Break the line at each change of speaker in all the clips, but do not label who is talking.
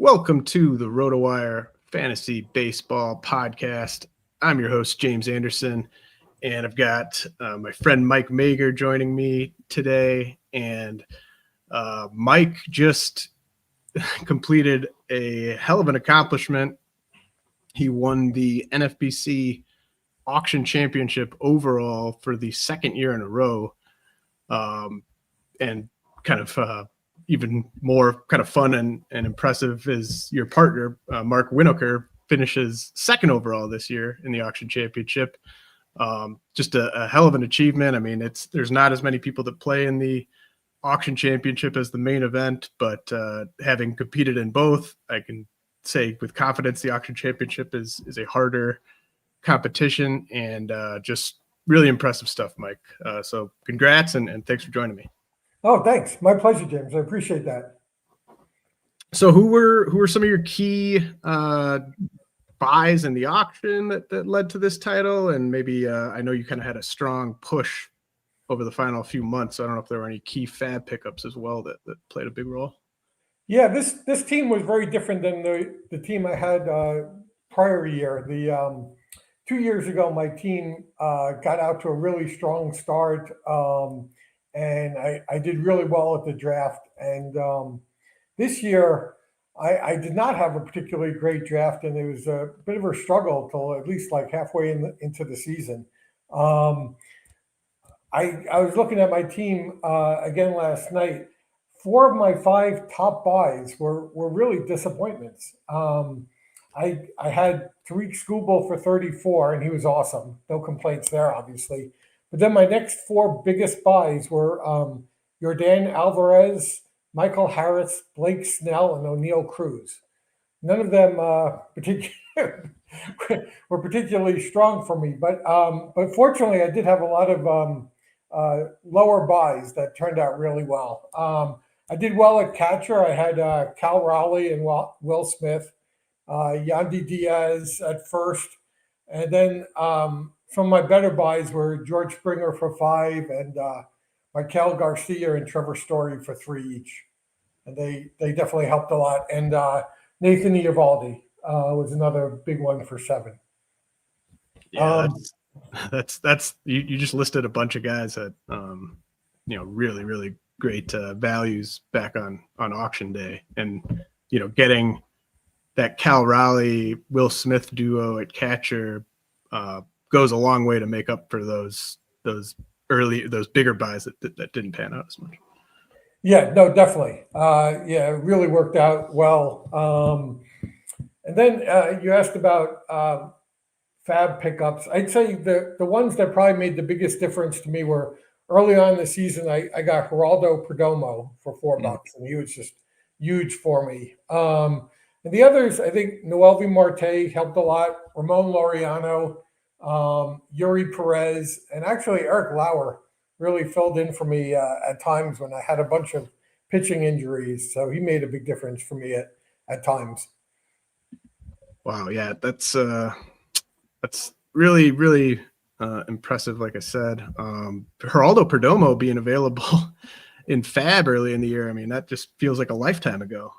Welcome to the RotoWire Fantasy Baseball Podcast. I'm your host, James Anderson, and I've got my friend Mike Mager joining me today. And Mike just completed a hell of an accomplishment. He won the NFBC Auction Championship overall for the second year in a row, and kind of even more kind of fun and impressive is your partner, Mark Winokur, finishes second overall this year in the Auction Championship. Just a hell of an achievement. I mean, there's not as many people that play in the Auction Championship as the main event, but having competed in both, I can say with confidence the Auction Championship is a harder competition, and just really impressive stuff, Mike. So congrats and thanks for joining me.
Oh, thanks. My pleasure, James. I appreciate that.
So who were some of your key buys in the auction that led to this title? And maybe I know you kind of had a strong push over the final few months. So I don't know if there were any key fab pickups as well that played a big role.
Yeah, this team was very different than the team I had prior year. 2 years ago, my team got out to a really strong start. And I did really well at the draft. And this year, I did not have a particularly great draft, and it was a bit of a struggle till at least like halfway into the season. I was looking at my team again last night. 4 of my 5 top buys were really disappointments. I had Tarik Skubal for 34, and he was awesome. No complaints there, obviously. But then my next 4 biggest buys were Yordan Alvarez, Michael Harris, Blake Snell, and O'Neill Cruz. None of them were particularly strong for me, but fortunately I did have a lot of lower buys that turned out really well. I did well at catcher. I had Cal Raleigh and Will Smith, Yandy Diaz at first, and then some of my better buys were George Springer for 5 and Michael Garcia and Trevor Story for 3 each. And they definitely helped a lot. And Nathan Eovaldi was another big one for 7.
Yeah, that's you just listed a bunch of guys that really, really great values back on auction day. And getting that Cal Raleigh, Will Smith duo at catcher goes a long way to make up for those bigger buys that didn't pan out as much.
Yeah, no, definitely. It really worked out well. And then you asked about fab pickups. I'd say the ones that probably made the biggest difference to me were early on in the season. I got Geraldo Perdomo for $4, and he was just huge for me. And the others, I think Noelvi Marte helped a lot. Ramon Laureano, Yuri Perez, and actually Eric Lauer really filled in for me at times when I had a bunch of pitching injuries. So he made a big difference for me at times.
Wow, yeah, that's really, really impressive. Like I said, Geraldo Perdomo being available in fab early in the year, I mean, that just feels like a lifetime ago.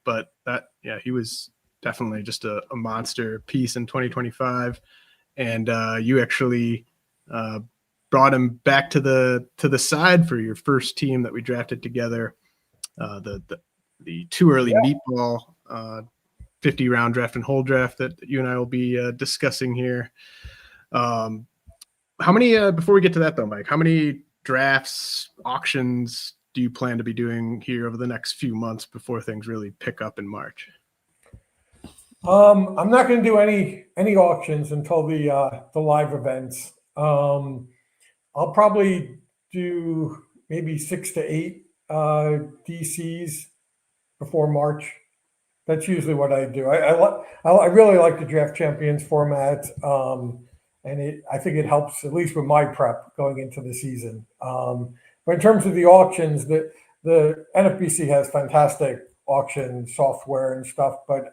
But he was definitely just a monster piece in 2025. And you actually brought him back to the side for your first team that we drafted together, the too early meatball 50-round draft and hold draft that you and I will be discussing here. How many before we get to that though, Mike, how many drafts, auctions do you plan to be doing here over the next few months before things really pick up in March?
I'm not going to do any auctions until the live events. I'll probably do maybe 6 to 8 DCs before March. That's usually what I do. I really like the draft champions format, and I think it helps at least with my prep going into the season. But in terms of the auctions, the NFBC has fantastic auction software and stuff. But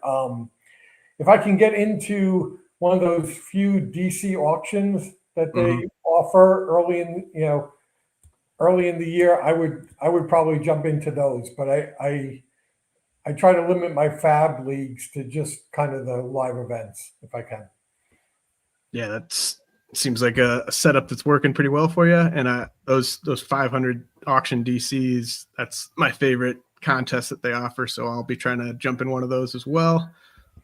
if I can get into one of those few DC auctions that they offer early in the year, I would probably jump into those. But I try to limit my fab leagues to just kind of the live events if I can.
Yeah, that's seems like a setup that's working pretty well for you. And those 500 auction DCs, that's my favorite contest that they offer. So I'll be trying to jump in one of those as well.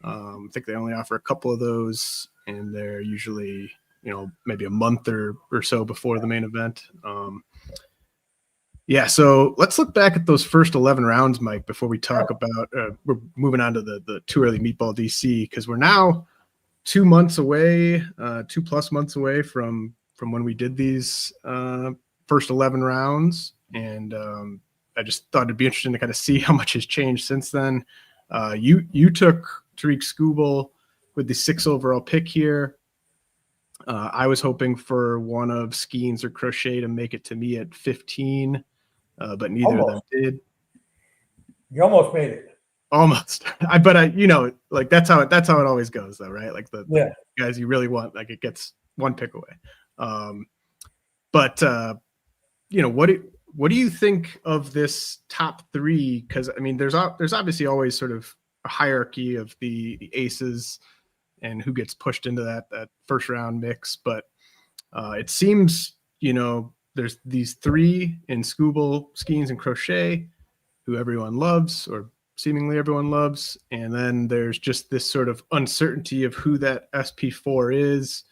I think they only offer a couple of those, and they're usually, maybe a month or so before the main event. Yeah, so let's look back at those first 11 rounds, Mike, before we talk about we're moving on to the too early meatball DC, because we're now 2 months away, 2+ months away from when we did these first 11 rounds. And I just thought it'd be interesting to kind of see how much has changed since then. You took Tarik Skubal with the 6th overall pick here. I was hoping for one of Skeens or Crochet to make it to me at 15, but neither of them did.
You almost made it.
Almost. Like that's how it always goes, though, right? Like the guys you really want, like it gets one pick away. But what do you think of this top 3? Because I mean, there's obviously always sort of a hierarchy of the aces and who gets pushed into that first round mix. But it seems, there's these 3 in Skubal, Skeens, and Crochet, who everyone loves, or seemingly everyone loves. And then there's just this sort of uncertainty of who that SP4 is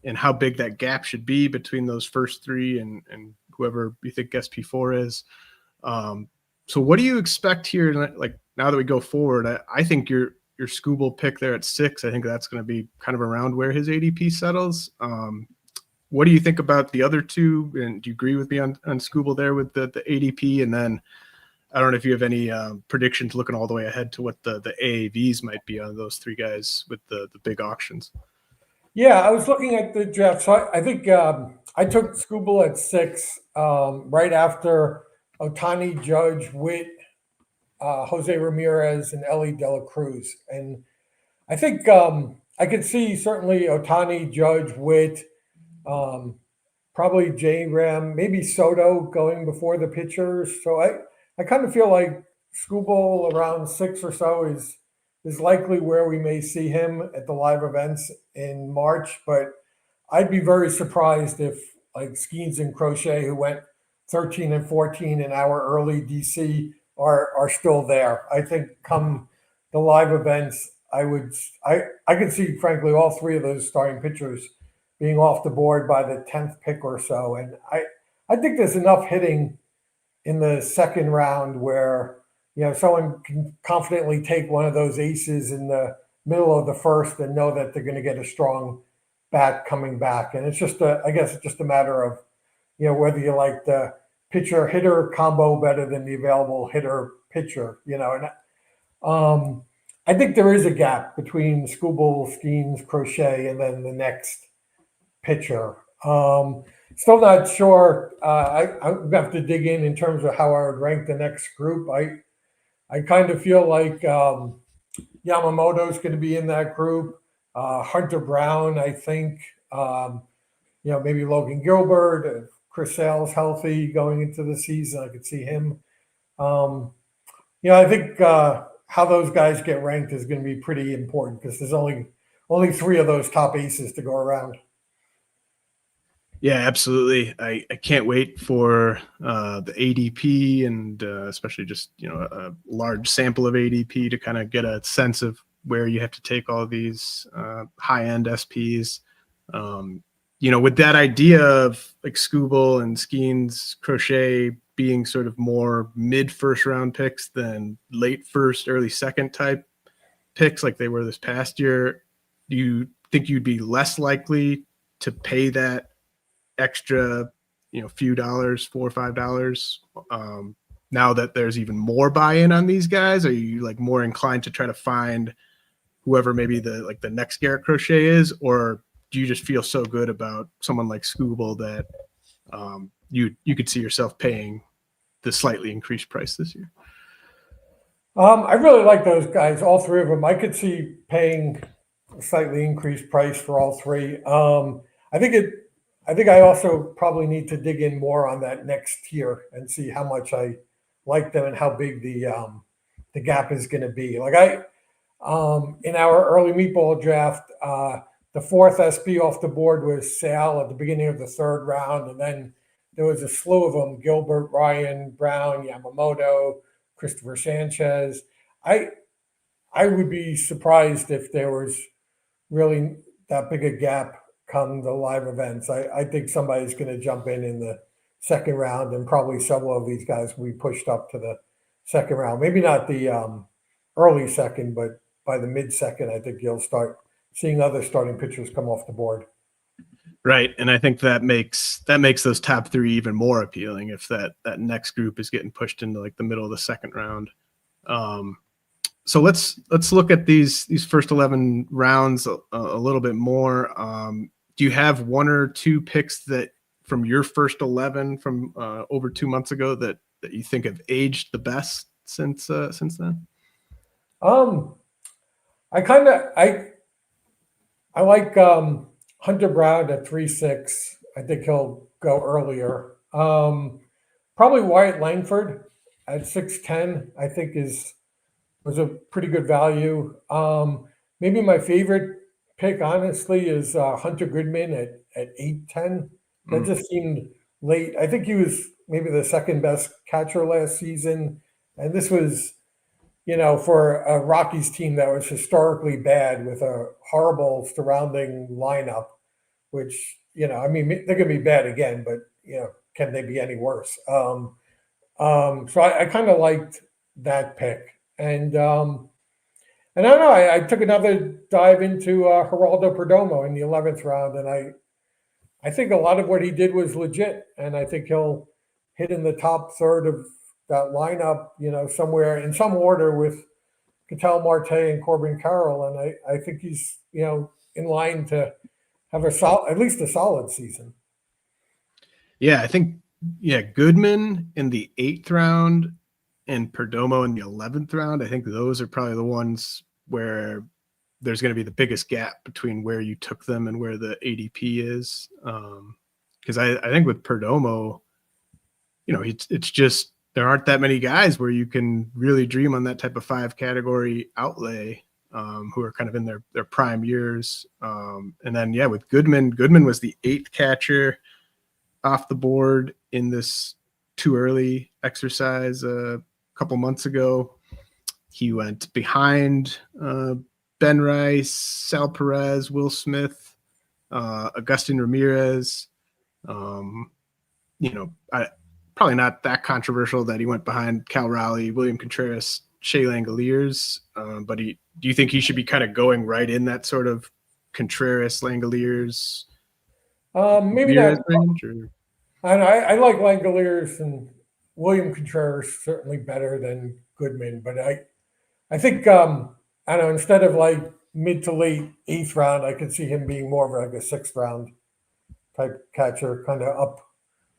and how big that gap should be between those first 3 and whoever you think SP4 is. So what do you expect here? Like, now that we go forward, I think your Skubal pick there at 6, I think that's going to be kind of around where his ADP settles. What do you think about the other 2? And do you agree with me on Skubal there with the ADP? And then I don't know if you have any predictions looking all the way ahead to what the AAVs might be on those 3 guys with the big auctions.
Yeah, I was looking at the draft. So I think I took Skubal at 6, right after Ohtani, Judge, Witt, Jose Ramirez, and Ellie De La Cruz. And I think I could see certainly Ohtani, Judge, Witt, probably J-Ram, maybe Soto going before the pitchers. So I kind of feel like Skubal around 6 or so is likely where we may see him at the live events in March. But I'd be very surprised if like Skeens and Crochet, who went 13 and 14 in our early DC, are still there. I think come the live events, I could see frankly all 3 of those starting pitchers being off the board by the 10th pick or so. And I think there's enough hitting in the second round where someone can confidently take one of those aces in the middle of the first and know that they're going to get a strong bat coming back. And it's just I guess it's just a matter of whether you like the pitcher hitter combo better than the available hitter pitcher. And I think there is a gap between Skubal, Skeens, Crochet, and then the next pitcher. Still not sure. I'm gonna have to dig in terms of how I would rank the next group. I kind of feel like Yamamoto's going to be in that group. Hunter Brown, I think. Maybe Logan Gilbert. If Chris Sale's healthy going into the season, I could see him. I think how those guys get ranked is going to be pretty important because there's only 3 of those top aces to go around.
Yeah, absolutely. I can't wait for the ADP and especially just, a large sample of ADP to kind of get a sense of where you have to take all these high-end SPs. With that idea of like Skubal and Skeens, Crochet being sort of more mid-first round picks than late first, early second type picks like they were this past year, do you think you'd be less likely to pay that extra, few dollars, $4 or $5, now that there's even more buy-in on these guys? Are you like more inclined to try to find whoever maybe the next Garrett Crochet is, or do you just feel so good about someone like Skubal that you could see yourself paying the slightly increased price this year?
I really like those guys, all 3 of them. I could see paying a slightly increased price for all 3. I think I also probably need to dig in more on that next tier and see how much I like them and how big the the gap is going to be. Like in our early meatball draft, the fourth SB off the board was Sal at the beginning of the third round, and then there was a slew of them: Gilbert, Ryan, Brown, Yamamoto, Christopher Sanchez. I would be surprised if there was really that big a gap come the live events. I think somebody's going to jump in the second round, and probably several of these guys will be pushed up to the second round. Maybe not the early second, but by the mid second, I think you'll start seeing other starting pitchers come off the board.
Right, and I think that makes those top three even more appealing if that next group is getting pushed into like the middle of the second round. So let's look at these first 11 rounds a little bit more. Do you have one or two picks that from your first 11 from over 2 months ago that you think have aged the best since then?
I like Hunter Brown at 3.6. I think he'll go earlier. Probably Wyatt Langford at 6.10. I think was a pretty good value. Maybe my favorite pick, honestly, is Hunter Goodman at 8.10. That just seemed late. I think he was maybe the second best catcher last season, and this was, for a Rockies team that was historically bad with a horrible surrounding lineup, which, they're going to be bad again, but, can they be any worse? So I kind of liked that pick. And I don't know, I took another dive into Geraldo Perdomo in the 11th round, and I think a lot of what he did was legit, and I think he'll hit in the top third of that lineup, somewhere in some order with Ketel Marte and Corbin Carroll, and I think he's, in line to have at least a solid season.
Yeah, I think Goodman in the 8th round and Perdomo in the 11th round. I think those are probably the ones where there's going to be the biggest gap between where you took them and where the ADP is. Because I think with Perdomo, it's just there aren't that many guys where you can really dream on that type of 5 category outlay who are kind of in their prime years. And then, with Goodman was the 8th catcher off the board in this too early exercise a couple months ago. He went behind Ben Rice, Sal Perez, Will Smith, Agustin Ramirez. Probably not that controversial that he went behind Cal Raleigh, William Contreras, Shea Langoliers. But do you think he should be kind of going right in that sort of Contreras, Langoliers?
Maybe not. I like Langoliers and William Contreras certainly better than Goodman, but I think I don't know, instead of like mid to late 8th round, I could see him being more of like a 6th round type catcher, kind of up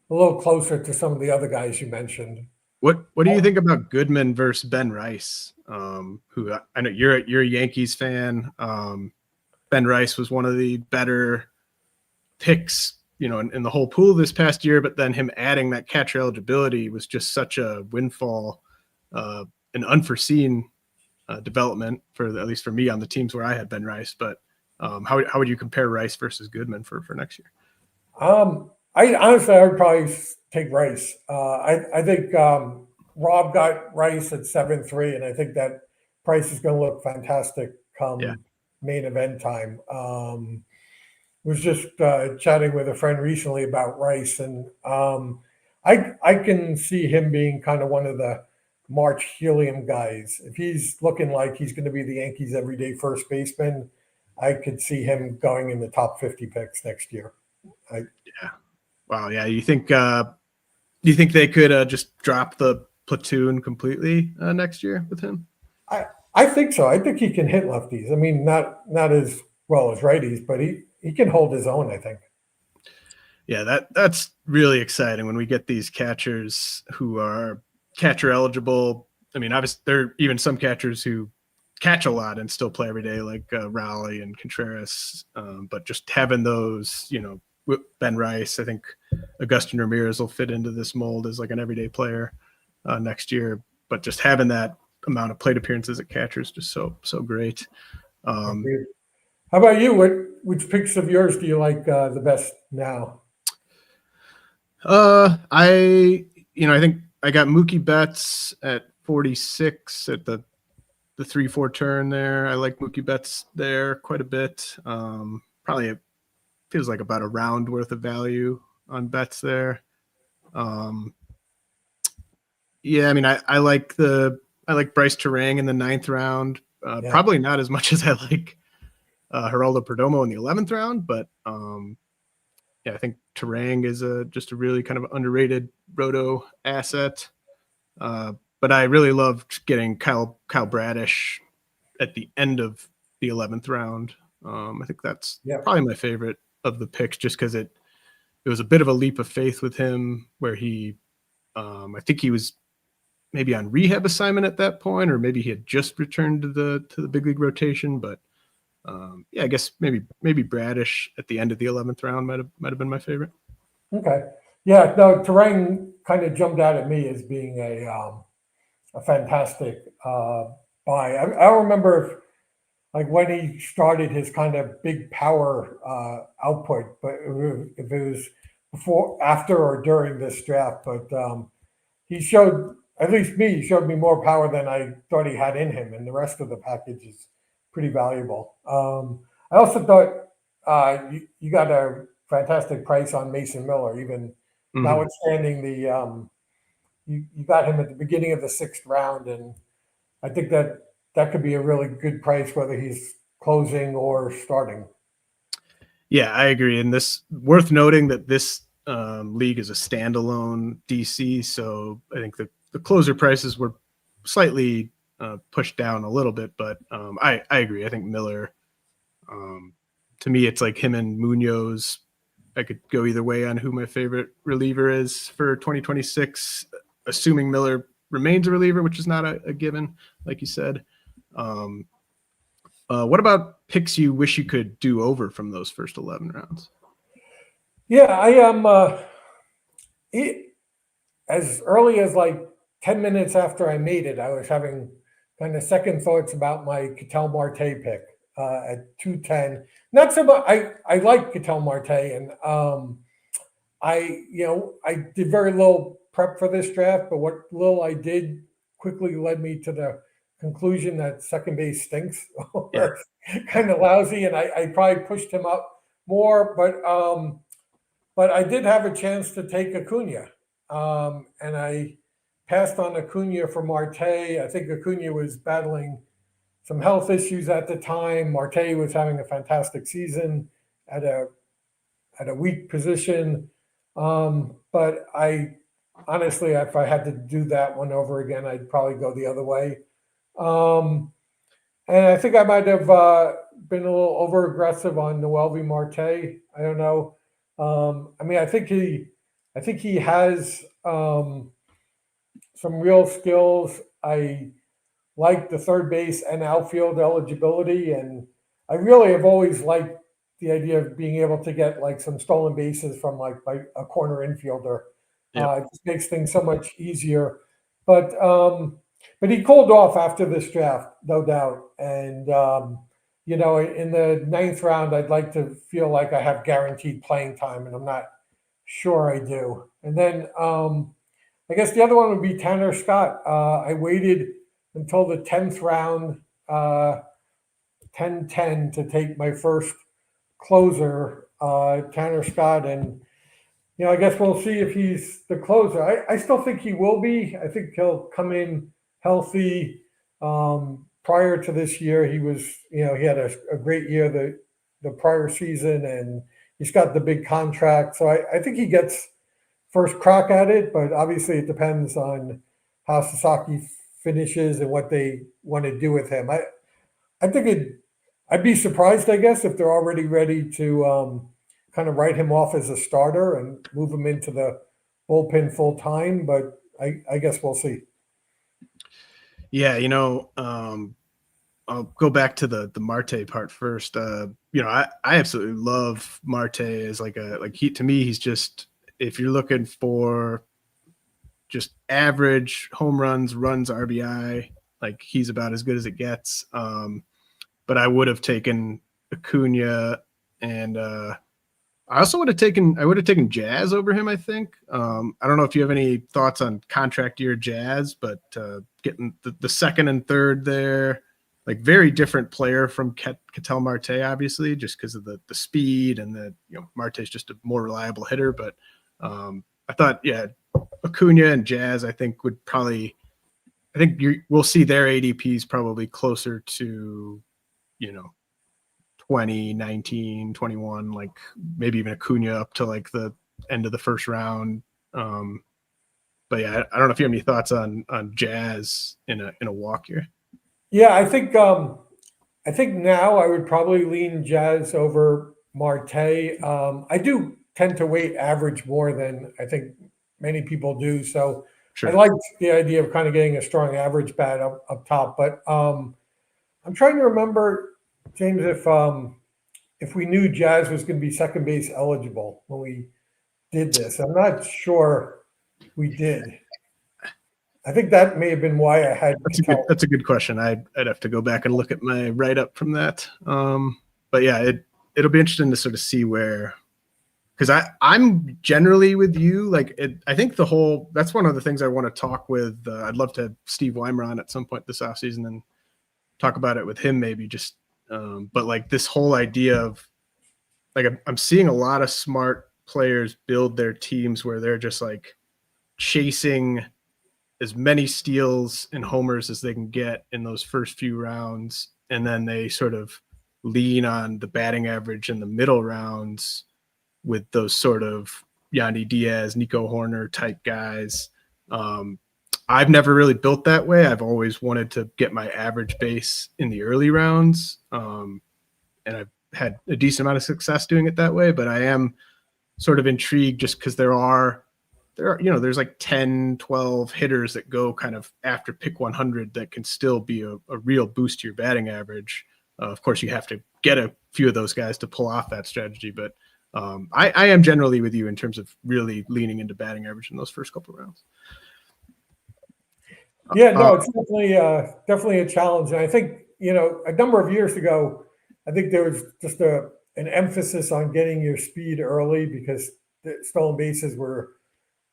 a little closer to some of the other guys you mentioned.
What do you think about Goodman versus Ben Rice? Who I know you're a Yankees fan. Ben Rice was one of the better picks, in the whole pool this past year, but then him adding that catcher eligibility was just such a windfall, an unforeseen development at least for me on the teams where I had Ben Rice. But how would you compare Rice versus Goodman for next year?
I would probably take Rice. I think Rob got Rice at 7.3, and I think that price is going to look fantastic come main event time. Was just chatting with a friend recently about Rice, and I can see him being kind of one of the March helium guys. If he's looking like he's going to be the Yankees' everyday first baseman, I could see him going in the top 50 picks next year.
Wow. Yeah. You think they could just drop the platoon completely next year with him?
I think so. I think he can hit lefties. I mean, not as well as righties, but he can hold his own, I think.
Yeah, that's really exciting when we get these catchers who are catcher eligible. I mean, obviously there are even some catchers who catch a lot and still play every day, like Raleigh and Contreras. But just having those, Ben Rice, I think Agustin Ramirez will fit into this mold as like an everyday player next year. But just having that amount of plate appearances at catcher is just so great.
Agreed. How about you? Which picks of yours do you like the best now?
I think I got Mookie Betts at 46 at the 3-4 turn there. I like Mookie Betts there quite a bit. Probably it feels like about a round worth of value on Betts there. Yeah, I mean, I like Bryce Terang in the 9th round. Probably not as much as I like Geraldo Perdomo in the 11th round, but yeah, I think Terang is just a really kind of underrated roto asset. But I really loved getting Kyle Bradish at the end of the 11th round. I think that's probably my favorite of the picks, just because it was a bit of a leap of faith with him, where he, I think he was maybe on rehab assignment at that point, or maybe he had just returned to the big league rotation. But yeah, I guess maybe Bradish at the end of the 11th round might have been my favorite.
Okay, yeah, no, Terang kind of jumped out at me as being a fantastic buy. I don't remember if, like, when he started his kind of big power output, but if it was before, after, or during this draft. But he showed, at least me, he showed me more power than I thought he had in him, and the rest of the package is pretty valuable. I also thought you got a fantastic price on Mason Miller, even notwithstanding the you got him at the beginning of the 6th round, and I think that could be a really good price, whether he's closing or starting.
Yeah, I agree. And this, worth noting that this league is a standalone DC, so I think the closer prices were slightly pushed down a little bit, but I agree. I think Miller, to me, it's like him and Munoz. I could go either way on who my favorite reliever is for 2026, assuming Miller remains a reliever, which is not a given, like you said. What about picks you wish you could do over from those first 11 rounds?
Yeah, I am. As early as like 10 minutes after I made it, I was having kind of second thoughts about my Ketel Marte pick at 210. Not so much. I like Ketel Marte, and I did very little prep for this draft, but what little I did quickly led me to the conclusion that second base stinks, or kind of lousy, and I probably pushed him up more, but I did have a chance to take Acuna, and I passed on Acuna for Marte. I think Acuna was battling some health issues at the time. Marte was having a fantastic season at a weak position. But I honestly, if I had to do that one over again, I'd probably go the other way. And I think I might have been a little over aggressive on Noelvi Marte. I don't know. I mean, I think he has some real skills. I like the third base and outfield eligibility, and I really have always liked the idea of being able to get like some stolen bases from like a corner infielder. It just makes things so much easier. But he cooled off after this draft, no doubt. And in the 9th round, I'd like to feel like I have guaranteed playing time, and I'm not sure I do. And then I guess the other one would be Tanner Scott. I waited until the 10th round, 10-10, to take my first closer, Tanner Scott. And, I guess we'll see if he's the closer. I still think he will be. I think he'll come in healthy. Prior to this year, he was, he had a great year the prior season, and he's got the big contract. So I think he gets first crack at it, but obviously it depends on how Sasaki finishes and what they want to do with him. I think I'd be surprised, I guess, if they're already ready to kind of write him off as a starter and move him into the bullpen full time. But I guess we'll see.
Yeah, I'll go back to the Marte part first. I absolutely love Marte as to me, he's just, if you're looking for just average home runs, RBI, like he's about as good as it gets. But I would have taken Acuna, and I also would have taken Jazz over him, I think. I don't know if you have any thoughts on contract year Jazz, but getting the second and third there, like very different player from Ketel Marte, obviously, just because of the speed and Marte's just a more reliable hitter. But I thought, yeah, Acuna and Jazz, I think we'll see their ADPs probably closer to, 20, 19, 21, like maybe even Acuna up to like the end of the first round. But yeah, I don't know if you have any thoughts on Jazz in a walk here.
Yeah, I think now I would probably lean Jazz over Marte. I do tend to weight average more than I think many people do. So
Sure.
I like the idea of kind of getting a strong average bat up top. But I'm trying to remember, James, if we knew Jazz was going to be second base eligible when we did this. I'm not sure we did. I think that may have been why I had.
That's a good question. I'd have to go back and look at my write up from that. But yeah, it'll be interesting to sort of see where, because I'm generally with you. Like I think that's one of the things I want to talk with. I'd love to have Steve Weimer on at some point this offseason and talk about it with him, maybe just. But like this whole idea of like I'm seeing a lot of smart players build their teams where they're just like chasing as many steals and homers as they can get in those first few rounds. And then they sort of lean on the batting average in the middle rounds with those sort of Yandy Diaz, Nico Horner type guys. I've never really built that way. I've always wanted to get my average base in the early rounds. And I've had a decent amount of success doing it that way, but I am sort of intrigued just because there's like 10, 12 hitters that go kind of after pick 100 that can still be a real boost to your batting average. Of course, you have to get a few of those guys to pull off that strategy, but I am generally with you in terms of really leaning into batting average in those first couple of rounds.
Yeah, no, it's definitely a challenge. And I think, a number of years ago, I think there was just an emphasis on getting your speed early because the stolen bases were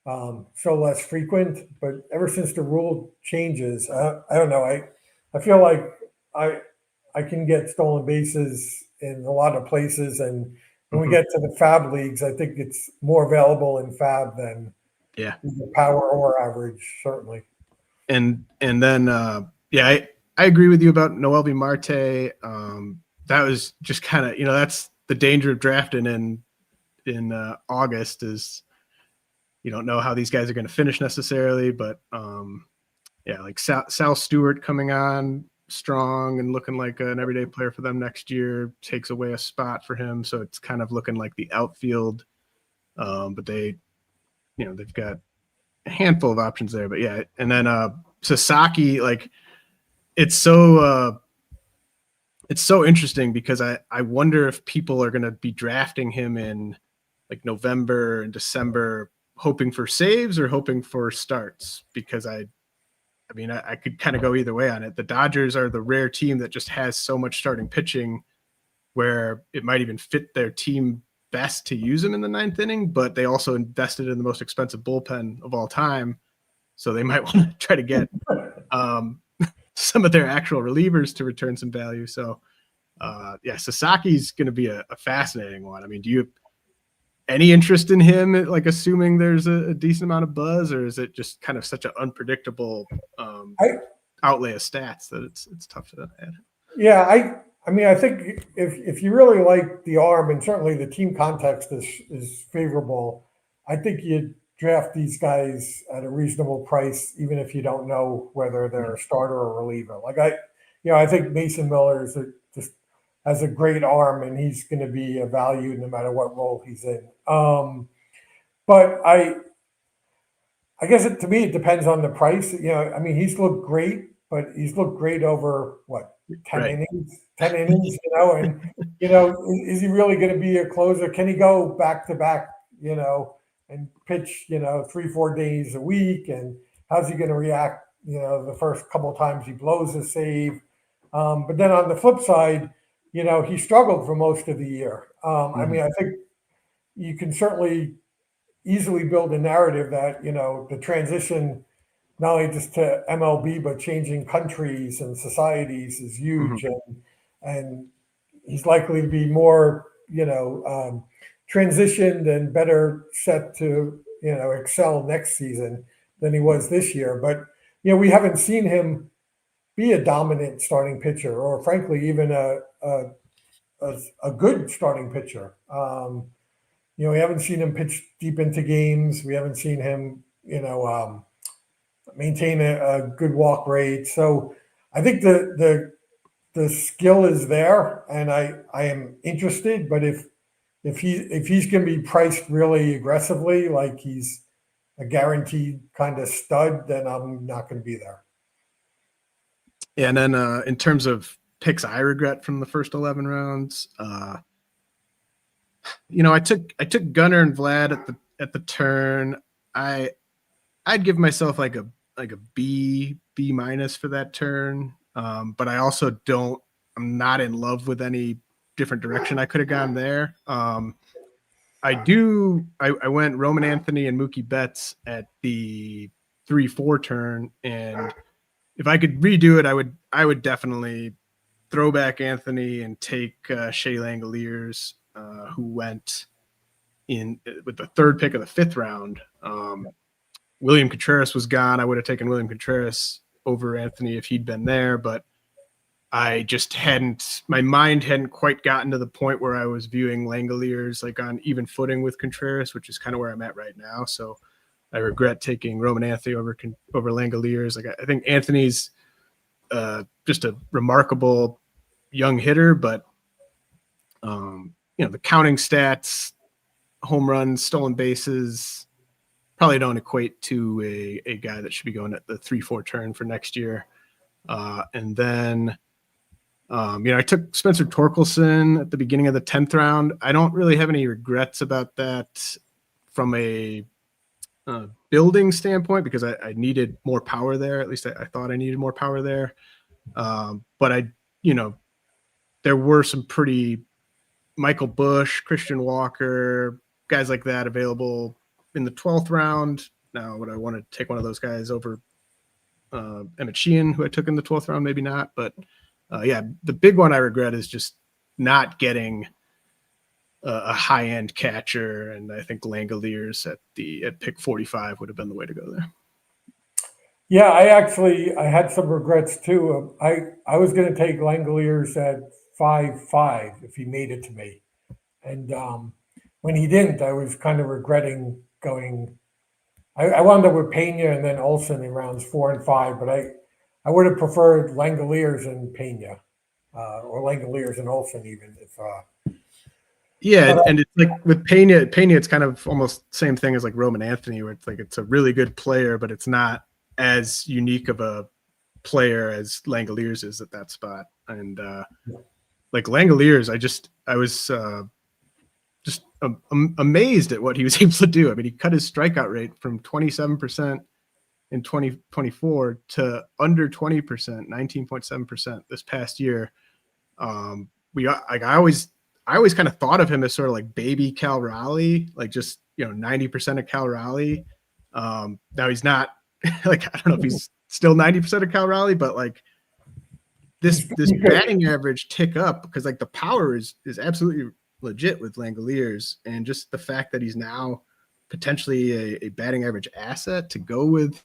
so less frequent. But ever since the rule changes, I don't know. I feel like I can get stolen bases in a lot of places. And when we get to the FAB leagues, I think it's more available in FAB than power or average, certainly.
And then, I agree with you about Noelvi Marte. That was just kind of, that's the danger of drafting in August is you don't know how these guys are going to finish necessarily, but like Sal Stewart coming on strong and looking like an everyday player for them next year takes away a spot for him. So it's kind of looking like the outfield. But they've got a handful of options there, but yeah. And then Sasaki, like it's so interesting because I wonder if people are going to be drafting him in like November and December, hoping for saves or hoping for starts, because I could kind of go either way on it. The Dodgers are the rare team that just has so much starting pitching where it might even fit their team best to use him in the ninth inning, but they also invested in the most expensive bullpen of all time. So they might want to try to get some of their actual relievers to return some value. So Sasaki's going to be a fascinating one. I mean, do you have any interest in him, like assuming there's a decent amount of buzz, or is it just kind of such an unpredictable outlay of stats that it's tough to add?
Yeah, I think if you really like the arm, and certainly the team context is favorable, I think you'd draft these guys at a reasonable price, even if you don't know whether they're a starter or reliever. Like I think Mason Miller just has a great arm, and he's going to be a value no matter what role he's in. But I guess to me it depends on the price. He's looked great, but he's looked great over what 10 innings, and is he really going to be a closer? Can he go back to back, and pitch, 3-4 days a week? And how's he going to react, the first couple of times he blows a save. But then on the flip side, he struggled for most of the year. I mean, I think you can certainly easily build a narrative that, the transition, not only just to MLB, but changing countries and societies is huge. And he's likely to be more, transitioned and better set to, excel next season than he was this year. But, we haven't seen him be a dominant starting pitcher, or frankly, even a good starting pitcher. We haven't seen him pitch deep into games. We haven't seen him, maintain a good walk rate. So I think the skill is there, and I am interested. But if he's going to be priced really aggressively, like he's a guaranteed kind of stud, then I'm not going to be there.
Yeah, and then in terms of picks I regret from the first 11 rounds, I took Gunnar and Vlad at the turn. I'd give myself like a B minus for that turn. But I also I'm not in love with any different direction I could have gone there. I went Roman Anthony and Mookie Betts at the 3-4 turn, and if I could redo it, I would definitely throw back Anthony and take Shea Langoliers, who went in with the third pick of the 5th round. William Contreras was gone. I would have taken William Contreras over Anthony if he'd been there, but I just my mind hadn't quite gotten to the point where I was viewing Langoliers like on even footing with Contreras, which is kind of where I'm at right now. So I regret taking Roman Anthony over Langoliers. Like, I think Anthony's just a remarkable young hitter, but the counting stats, home runs, stolen bases, probably don't equate to a guy that should be going at the 3-4 turn for next year. And then, I took Spencer Torkelson at the beginning of the 10th round. I don't really have any regrets about that from a building standpoint, because I needed more power there. At least I thought I needed more power there. But there were some pretty Michael Bush, Christian Walker, guys like that available in the 12th round. Now, would I want to take one of those guys over Emmet Sheehan, who I took in the 12th round? Maybe not. But the big one I regret is just not getting a high-end catcher, and I think Langoliers at pick 45 would have been the way to go there.
Yeah, I had some regrets too. I was going to take Langoliers at 5-5 if he made it to me, and when he didn't, I was kind of regretting going. I wound up with Pena and then Olsen in rounds 4 and 5, but I would have preferred Langoliers and Pena, or Langoliers and Olsen even if.
And it's like with Pena, it's kind of almost the same thing as like Roman Anthony, where it's like it's a really good player, but it's not as unique of a player as Langoliers is at that spot. And like Langoliers, I was just amazed at what he was able to do. I mean, he cut his strikeout rate from 27% in 2024 to under 20%, 19.7% this past year. I always kind of thought of him as sort of like baby Cal Raleigh, like just 90% of Cal Raleigh. Now he's not like, I don't know if he's still 90% of Cal Raleigh, but like this batting average tick up, because like the power is absolutely legit with Langoliers, and just the fact that he's now potentially a batting average asset to go with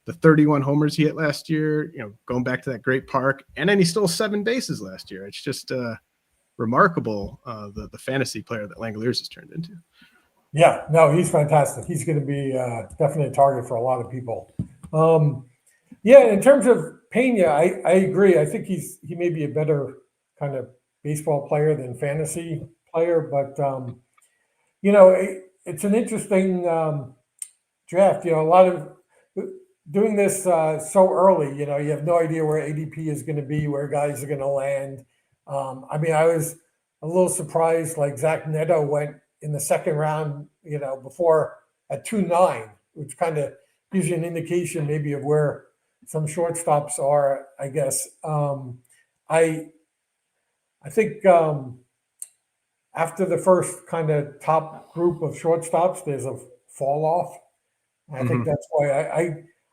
the 31 homers he hit last year, going back to that great park, and then he stole 7 bases last year. It's just remarkable, the fantasy player that Langoliers has turned into.
Yeah, no, he's fantastic. He's going to be definitely a target for a lot of people. In terms of Pena, I agree. I think he may be a better kind of baseball player than fantasy player, but it's an interesting draft. A lot of doing this so early. You have no idea where ADP is going to be, where guys are going to land. I was a little surprised, like Zach Neto went in the 2nd round, before at 2-9, which kind of gives you an indication maybe of where some shortstops are, I guess. I think after the first kind of top group of shortstops, there's a fall off. And I think that's why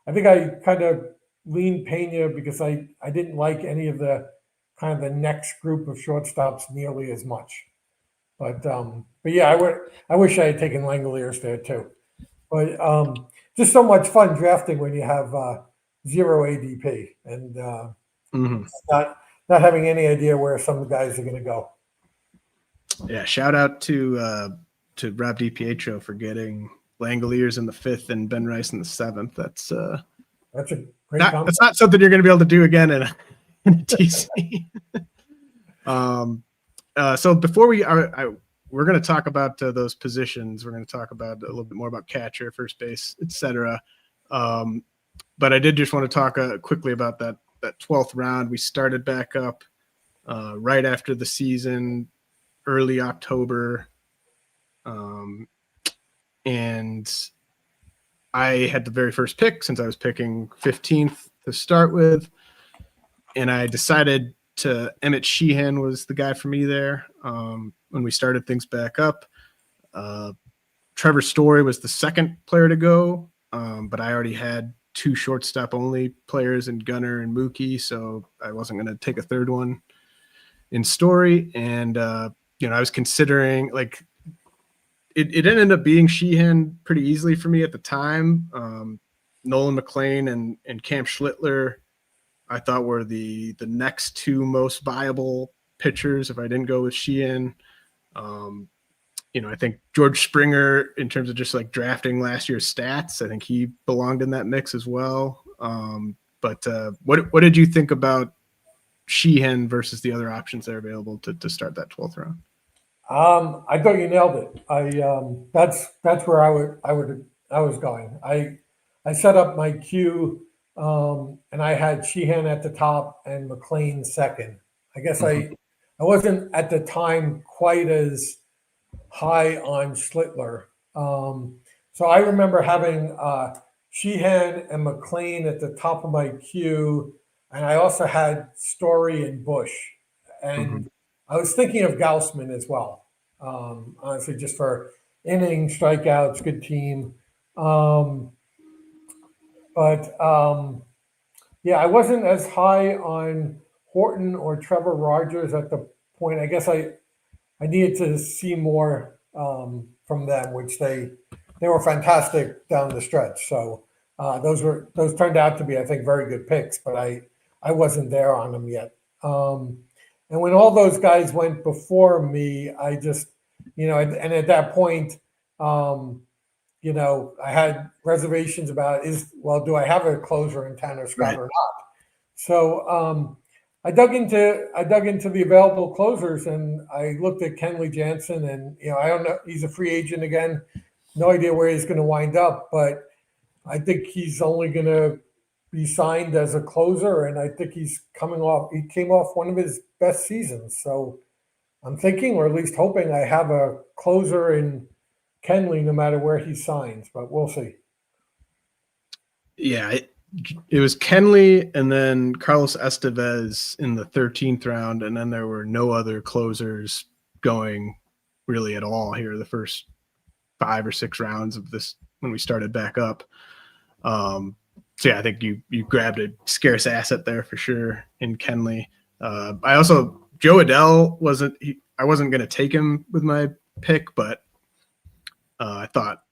I think I kind of leaned Pena because I didn't like any of the kind of the next group of shortstops nearly as much. But yeah, I wish I had taken Langoliers there too. But just so much fun drafting when you have zero ADP and not having any idea where some guys are going to go.
Yeah, shout out to Rob DiPietro for getting Langoliers in the 5th and Ben Rice in the 7th. That's a great that's not something you're going to be able to do again in a TC. So before we're going to talk about those positions. We're going to talk about a little bit more about catcher, first base, etc. But I did just want to talk quickly about that 12th round. We started back up right after the season, early October. And I had the very first pick since I was picking 15th to start with. And I decided Emmet Sheehan was the guy for me there when we started things back up. Trevor Story was the second player to go, but I already had 2 shortstop only players in Gunnar and Mookie, so I wasn't going to take a third one in Story. And I was considering it ended up being Sheehan pretty easily for me at the time. Nolan McLean and Cam Schlittler I thought were the next 2 most viable pitchers if I didn't go with Sheehan. I think George Springer, in terms of just like drafting last year's stats, I think he belonged in that mix as well. But what did you think about Sheehan versus the other options that are available to start that 12th round?
I thought you nailed it. That's where I was going. I set up my queue, and I had Sheehan at the top and McLean second. I guess I wasn't at the time quite as high on Schlittler. So I remember having Sheehan and McLean at the top of my queue, and I also had Story and Bush. And I was thinking of Gaussman as well, honestly, just for inning, strikeouts, good team. Yeah, I wasn't as high on Horton or Trevor Rogers at the point. I guess I needed to see more from them, which they were fantastic down the stretch. So those turned out to be, I think, very good picks, but I wasn't there on them yet. And when all those guys went before me, I just, and at that point, I had reservations about do I have a closer in Tanner Scott or not? So I dug into the available closers, and I looked at Kenley Jansen, and I don't know, he's a free agent again, no idea where he's going to wind up, but I think he's only going to be signed as a closer, and I think he came off one of his best seasons. So I'm thinking, or at least hoping, I have a closer in Kenley no matter where he signs, but we'll see.
Yeah, it was Kenley and then Carlos Estevez in the 13th round, and then there were no other closers going really at all here the first 5 or 6 rounds of this when we started back up. So yeah, I think you grabbed a scarce asset there for sure in Kenley. Joe Adell I wasn't going to take him with my pick, but I thought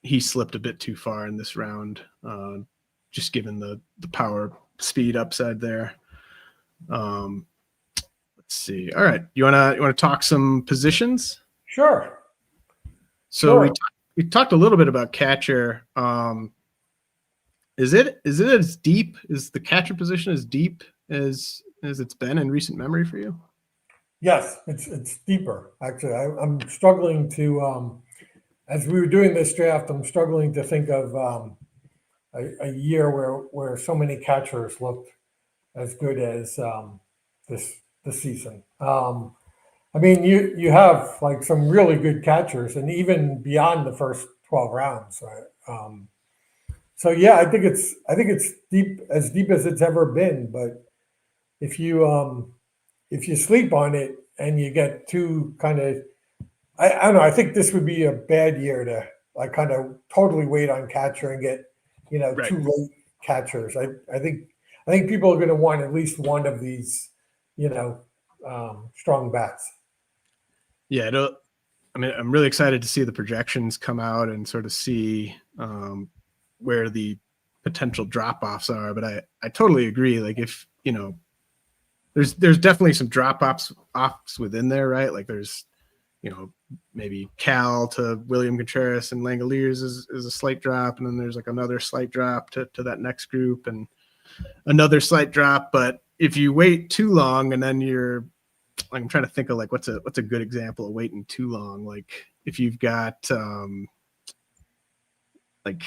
he slipped a bit too far in this round, just given the power speed upside there. Let's see. All right, you wanna talk some positions?
Sure.
So we talked a little bit about catcher. Is it as deep? Is the catcher position as deep as it's been in recent memory for you?
Yes, it's deeper. Actually, I'm struggling to. As we were doing this draft, I'm struggling to think of a year where so many catchers looked as good as this season. I mean, you have like some really good catchers, and even beyond the first 12 rounds. So yeah, I think it's deep as it's ever been. But if you sleep on it and you get too kind of, I don't know. I think this would be a bad year to like kind of totally wait on catcher and get
Right.
too late catchers. I think people are going to want at least one of these strong bats.
Yeah, I mean, I'm really excited to see the projections come out and sort of see where the potential drop-offs are. But I totally agree. Like if, there's definitely some drop-offs within there, right? Like there's, maybe Cal to William Contreras and Langoliers is a slight drop. And then there's like another slight drop to that next group and another slight drop. But if you wait too long and then I'm trying to think of like what's a good example of waiting too long. Like if you've got like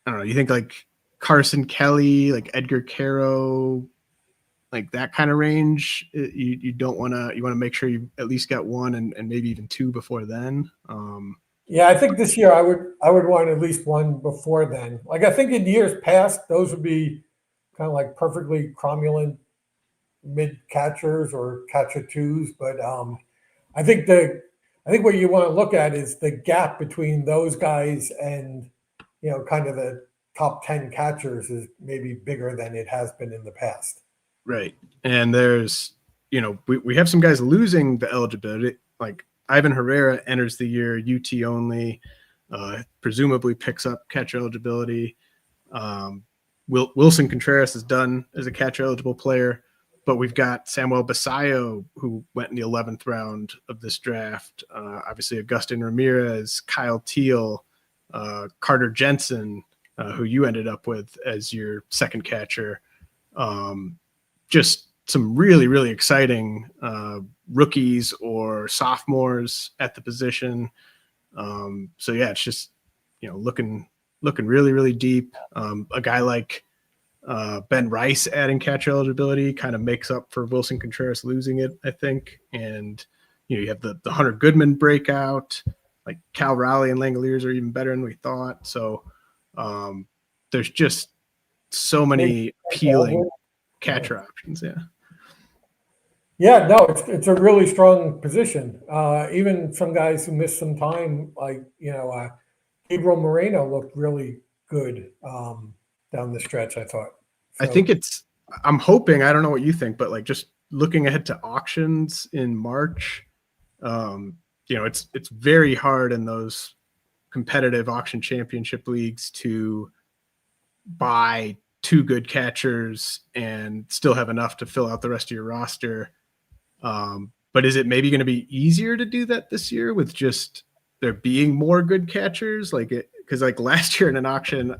I don't know, you think like Carson Kelly, like Edgar Caro, like that kind of range. You don't want to. You want to make sure you at least got one and maybe even two before then.
Yeah, I think this year I would want at least one before then. Like I think in years past, those would be kind of like perfectly cromulent mid catchers or catcher twos. But I think what you want to look at is the gap between those guys and kind of the top 10 catchers is maybe bigger than it has been in the past.
Right, and there's we have some guys losing the eligibility. Like Ivan Herrera enters the year UT only, presumably picks up catcher eligibility. Wilson Contreras is done as a catcher eligible player, but we've got Samuel Basayo, who went in the 11th round of this draft. Obviously, Agustin Ramirez, Kyle Teal, Carter Jensen, who you ended up with as your second catcher. Just some really, really exciting rookies or sophomores at the position. So yeah, it's just looking really, really deep. A guy like Ben Rice adding catcher eligibility kind of makes up for Wilson Contreras losing it, I think. And you have the Hunter Goodman breakout. Like Cal Raleigh and Langoliers are even better than we thought. So there's just so many appealing catcher options. Yeah.
Yeah, no, it's a really strong position. Even some guys who missed some time, like Gabriel Moreno looked really good down the stretch, I thought.
So, I think I'm hoping, I don't know what you think, but like just looking ahead to auctions in March, it's very hard in those competitive auction championship leagues to buy two good catchers and still have enough to fill out the rest of your roster. But is it maybe going to be easier to do that this year with just there being more good catchers? Because like last year in an auction,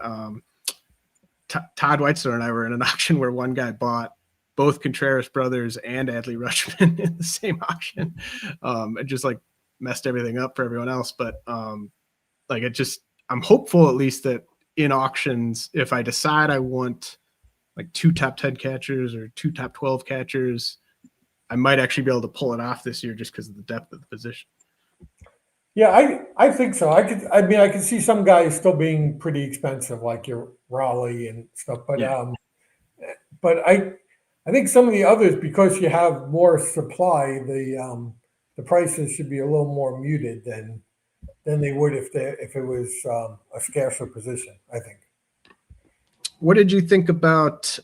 Todd Whitestone and I were in an auction where one guy bought both Contreras brothers and Adley Rutschman in the same auction. It just like messed everything up for everyone else. But I'm hopeful at least that in auctions, if I decide I want like two top 10 catchers or two top 12 catchers, I might actually be able to pull it off this year just because of the depth of the position.
Yeah, I think so. I could see some guys still being pretty expensive, like your Raleigh and stuff. But
yeah.
But I think some of the others, because you have more supply, the prices should be a little more muted than they would if it was a scarcer position, I think.
What did you think about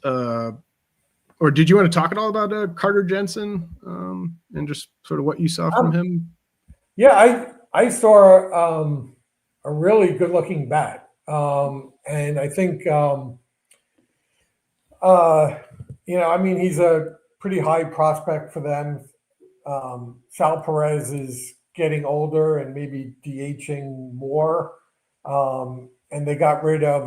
or did you want to talk at all about Carter Jensen and just sort of what you saw from him?
Yeah, I saw a really good looking bat. And I think, he's a pretty high prospect for them. Sal Perez is getting older and maybe DHing more. And they got rid of,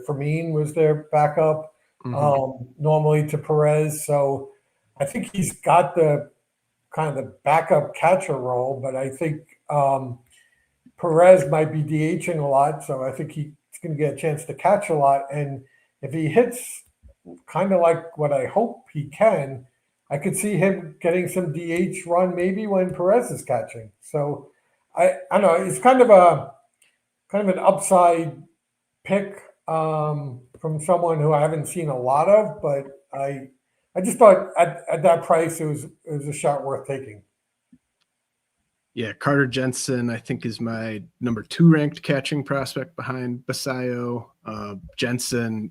Fermin was their backup. Normally to Perez. So I think he's got the kind of the backup catcher role, but I think Perez might be DHing a lot. So I think he's going to get a chance to catch a lot. And if he hits kind of like what I hope he can, I could see him getting some DH run maybe when Perez is catching. So I don't know. It's kind of an upside pick. from someone who I haven't seen a lot of, but I just thought at that price it was a shot worth taking.
Yeah, Carter Jensen, I think, is my number 2 ranked catching prospect behind Basayo. Jensen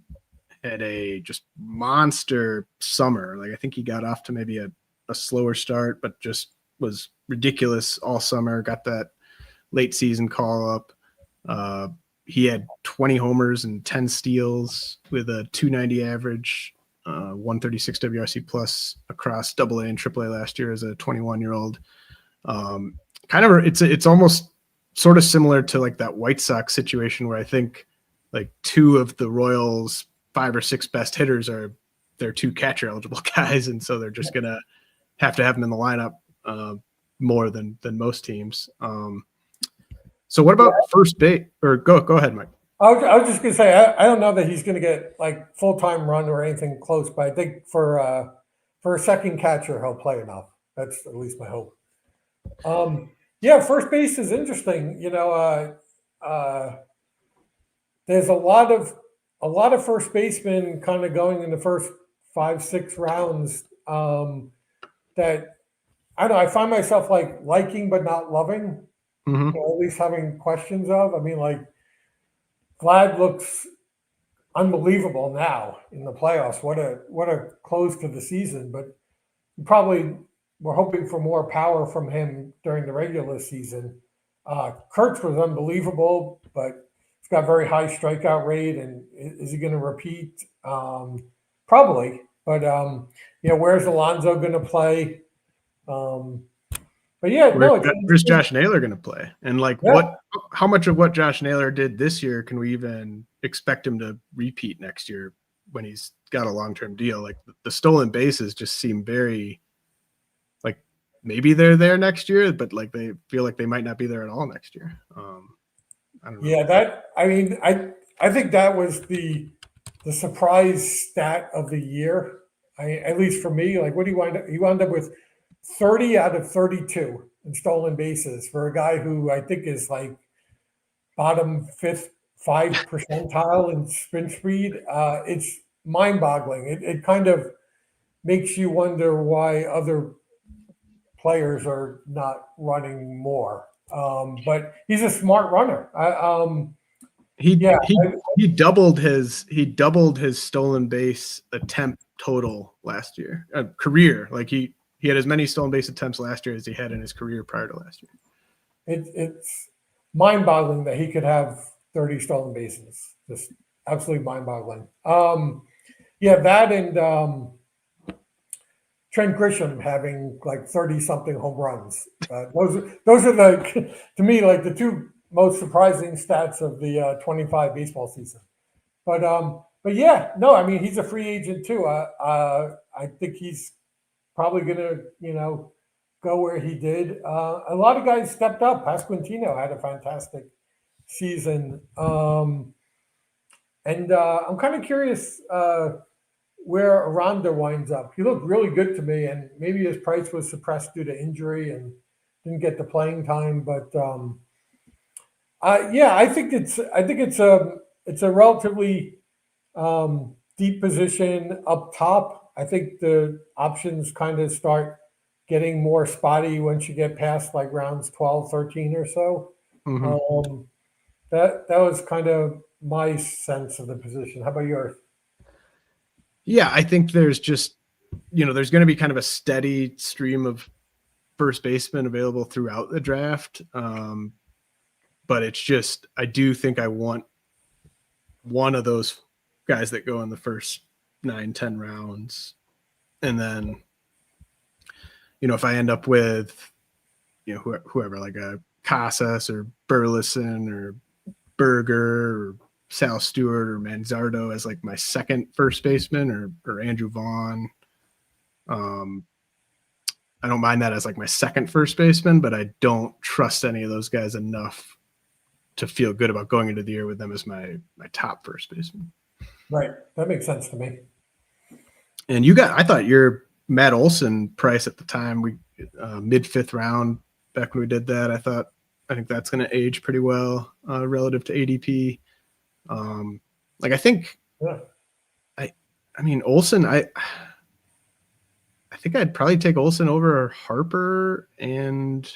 had a just monster summer. Like, I think he got off to maybe a slower start, but just was ridiculous all summer. Got that late season call up. He had 20 homers and 10 steals with a 290 average, 136 WRC plus across AA and AAA last year as a 21-year-old. Kind of, it's almost sort of similar to like that White Sox situation where I think like 2 of the Royals' 5 or 6 best hitters are their 2 catcher eligible guys, and so they're just gonna have to have them in the lineup more than most teams. So what about first base? Or go ahead, Mike.
I was just gonna say I don't know that he's gonna get like full-time run or anything close, but I think for a second catcher he'll play enough. That's at least my hope. Yeah, first base is interesting. There's a lot of first basemen kind of going in the first 5-6 rounds that I don't know. I find myself like liking but not loving,
Mm-hmm.
or at least having questions of. I mean, like Vlad looks unbelievable now in the playoffs. What a close to the season, but probably we're hoping for more power from him during the regular season. Kurtz was unbelievable, but he's got a very high strikeout rate. And is he going to repeat? Probably. But, where's Alonso going to play? But yeah,
where's Josh Naylor going to play? And like how much of what Josh Naylor did this year can we even expect him to repeat next year when he's got a long-term deal? Like the stolen bases just seem very, like maybe they're there next year, but like they feel like they might not be there at all next year. I don't know.
Yeah, I think that was the surprise stat of the year. At least for me, like what do you wind up? He wound up with 30 out of 32 in stolen bases for a guy who I think is like bottom 5th percentile in sprint speed. It's mind-boggling. It kind of makes you wonder why other players are not running more. But he's a smart runner.
He doubled his stolen base attempt total last year, career. Like he had as many stolen base attempts last year as he had in his career prior to last year.
It's mind-boggling that he could have 30 stolen bases. Just absolutely mind-boggling. That and Trent Grisham having like 30-something home runs. Those are the to me like the 2 most surprising stats of the 25 baseball season. But yeah, no, I mean he's a free agent too. I think he's probably gonna go where he did. A lot of guys stepped up. Pasquantino had a fantastic season, and I'm kind of curious where Aranda winds up. He looked really good to me, and maybe his price was suppressed due to injury and didn't get the playing time. But I think it's a relatively deep position up top. I think the options kind of start getting more spotty once you get past like rounds 12, 13 or so.
Mm-hmm.
That was kind of my sense of the position. How about yours?
Yeah, I think there's just, there's going to be kind of a steady stream of first basemen available throughout the draft. But it's just, I do think I want one of those guys that go in the first 9-10 rounds. And then, if I end up with, whoever, like a Casas or Burleson or Berger or Sal Stewart or Manzardo as like my second first baseman or Andrew Vaughn. I don't mind that as like my second first baseman, but I don't trust any of those guys enough to feel good about going into the year with them as my top first baseman.
Right. That makes sense to me.
And I thought your Matt Olson price at the time, we mid 5th round back when we did that, I think that's going to age pretty well relative to ADP. Like I think,
Yeah.
I mean Olsen. I think I'd probably take Olsen over Harper and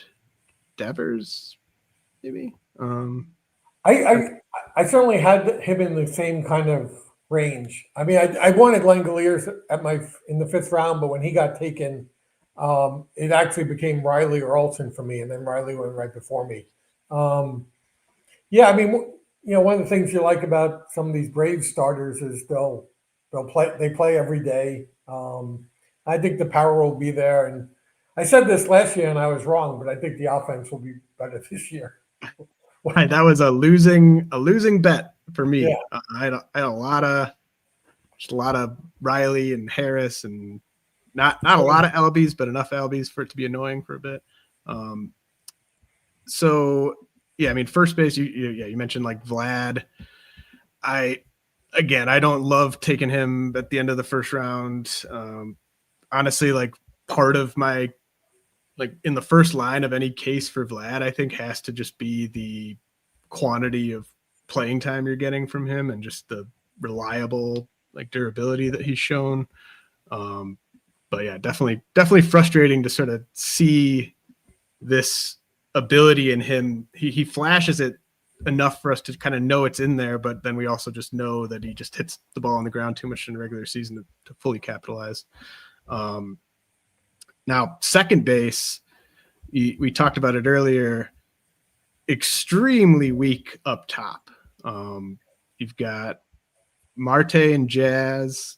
Devers, maybe.
I certainly had him in the same kind of range. I mean, I wanted Langoliers in the fifth round, but when he got taken, it actually became Riley or Olsen for me, and then Riley went right before me. Yeah, I mean, one of the things you like about some of these Braves starters is they play every day. I think the power will be there, and I said this last year and I was wrong, but I think the offense will be better this year.
Right, that was a losing bet for me.
Yeah.
I had a lot of Riley and Harris, and not a lot of LBs, but enough LBs for it to be annoying for a bit. So yeah, I mean, first base, you mentioned like Vlad. I don't love taking him at the end of the first round. Honestly, like part of my, like in the first line of any case for Vlad, I think has to just be the quantity of playing time you're getting from him and just the reliable like durability that he's shown. But yeah, definitely frustrating to sort of see this ability in him. He flashes it enough for us to kind of know it's in there, but then we also just know that he just hits the ball on the ground too much in the regular season to fully capitalize. Now, second base, we talked about it earlier, extremely weak up top. You've got Marte and Jazz,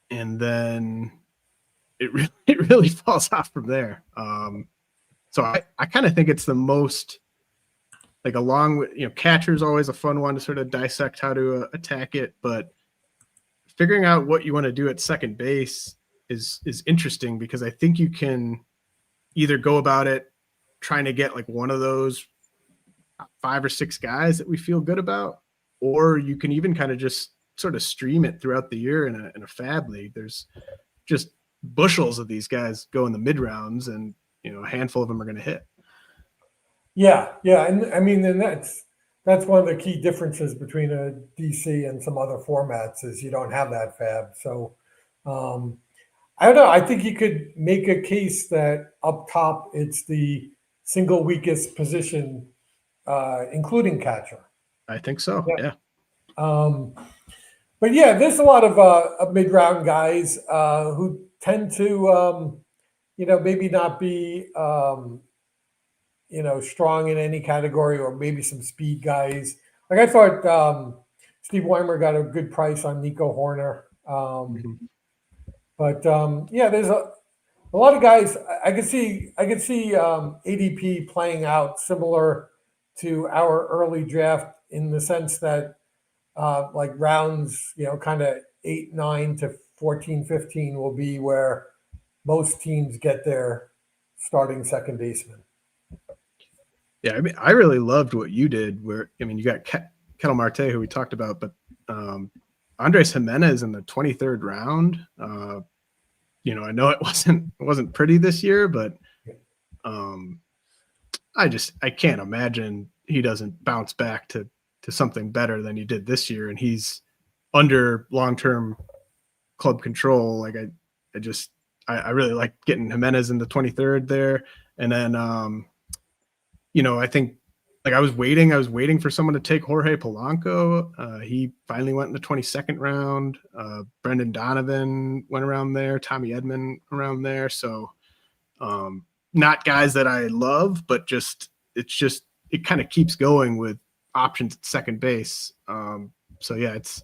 and then it really falls off from there. So I kind of think it's the most, like, along with, catcher is always a fun one to sort of dissect how to attack it, but figuring out what you want to do at second base is interesting, because I think you can either go about it trying to get like one of those 5 or 6 guys that we feel good about, or you can even kind of just sort of stream it throughout the year in a fab league. There's just bushels of these guys go in the mid rounds, and a handful of them are going to hit.
Yeah, and I mean, then that's one of the key differences between a DC and some other formats is you don't have that fab. So I don't know. I think you could make a case that up top it's the single weakest position, including catcher.
I think so. Yeah.
But yeah, there's a lot of mid-round guys who tend to, maybe not be, strong in any category, or maybe some speed guys. Like I thought Steve Weimer got a good price on Nico Horner. But yeah, there's a lot of guys. I could see ADP playing out similar to our early draft in the sense that like rounds, kind of 8, 9 to 14, 15 will be where most teams get their starting second baseman.
Yeah, I mean, I really loved what you did. Where you got Ketel Marte, who we talked about, but Andres Jimenez in the 23rd round. I know it wasn't pretty this year, but I can't imagine he doesn't bounce back to something better than he did this year, and he's under long-term club control. Like I really like getting Jimenez in the 23rd there, and then I think, like, I was waiting for someone to take Jorge Polanco. He finally went in the 22nd round. Brendan Donovan went around there. Tommy Edman around there. So not guys that I love, but it kind of keeps going with options at second base. So yeah, it's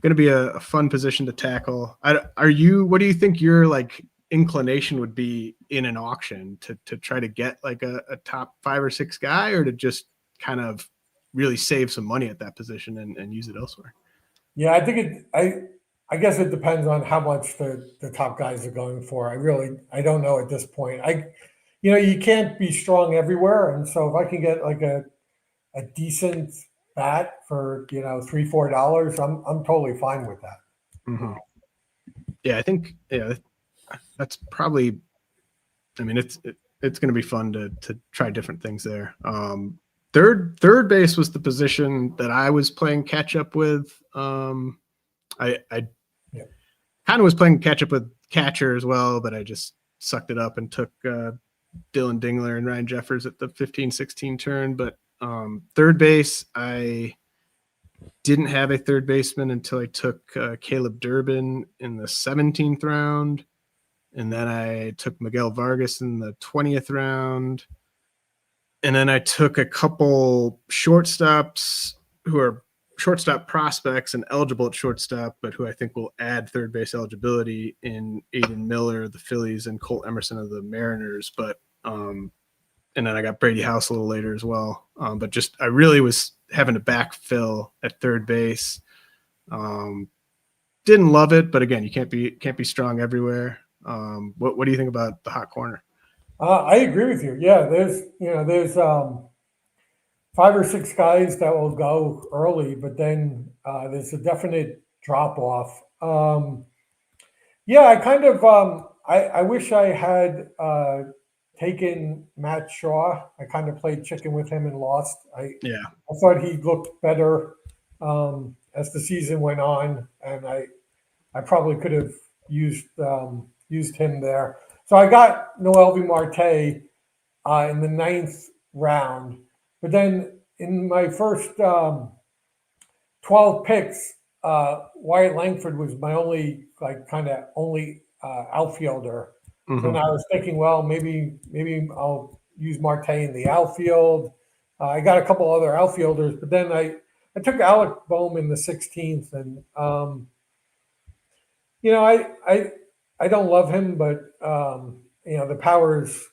going to be a fun position to tackle. What do you think your like inclination would be in an auction to try to get like a top 5 or 6 guy, or to just kind of really save some money at that position and use it elsewhere?
Yeah, I think I guess it depends on how much the top guys are going for. I don't know at this point. You can't be strong everywhere, and so if I can get like a decent bat for $3-4, I'm totally fine with that.
Mm-hmm. Yeah, I think that's probably. I mean, it's going to be fun to try different things there. third base was the position that I was playing catch up with. I kind of was playing catch up with catcher as well, but I just sucked it up and took Dylan Dingler and Ryan Jeffers at the 15-16 turn. But third base, I didn't have a third baseman until I took Caleb Durbin in the 17th round. And then I took Miguel Vargas in the 20th round. And then I took a couple shortstops who are shortstop prospects and eligible at shortstop, but who I think will add third base eligibility in Aiden Miller, the Phillies, and Colt Emerson of the Mariners. But and then I got Brady House a little later as well. But just I really was having to backfill at third base. Didn't love it, but again, you can't be strong everywhere. What do you think about the hot corner?
I agree with you. Yeah, there's 5 or 6 guys that will go early, but then there's a definite drop off. Yeah, I kind of I wish I had taken Matt Shaw. I kind of played chicken with him and lost. I thought he looked better as the season went on, and I probably could have used him there. So I got Noelvi Marte in the 9th round, but then in my first 12 picks, Wyatt Langford was my only outfielder. Mm-hmm. And I was thinking, well, maybe I'll use Marte in the outfield. I got a couple other outfielders, but then I took Alec Bohm in the 16th, and I don't love him, but the power's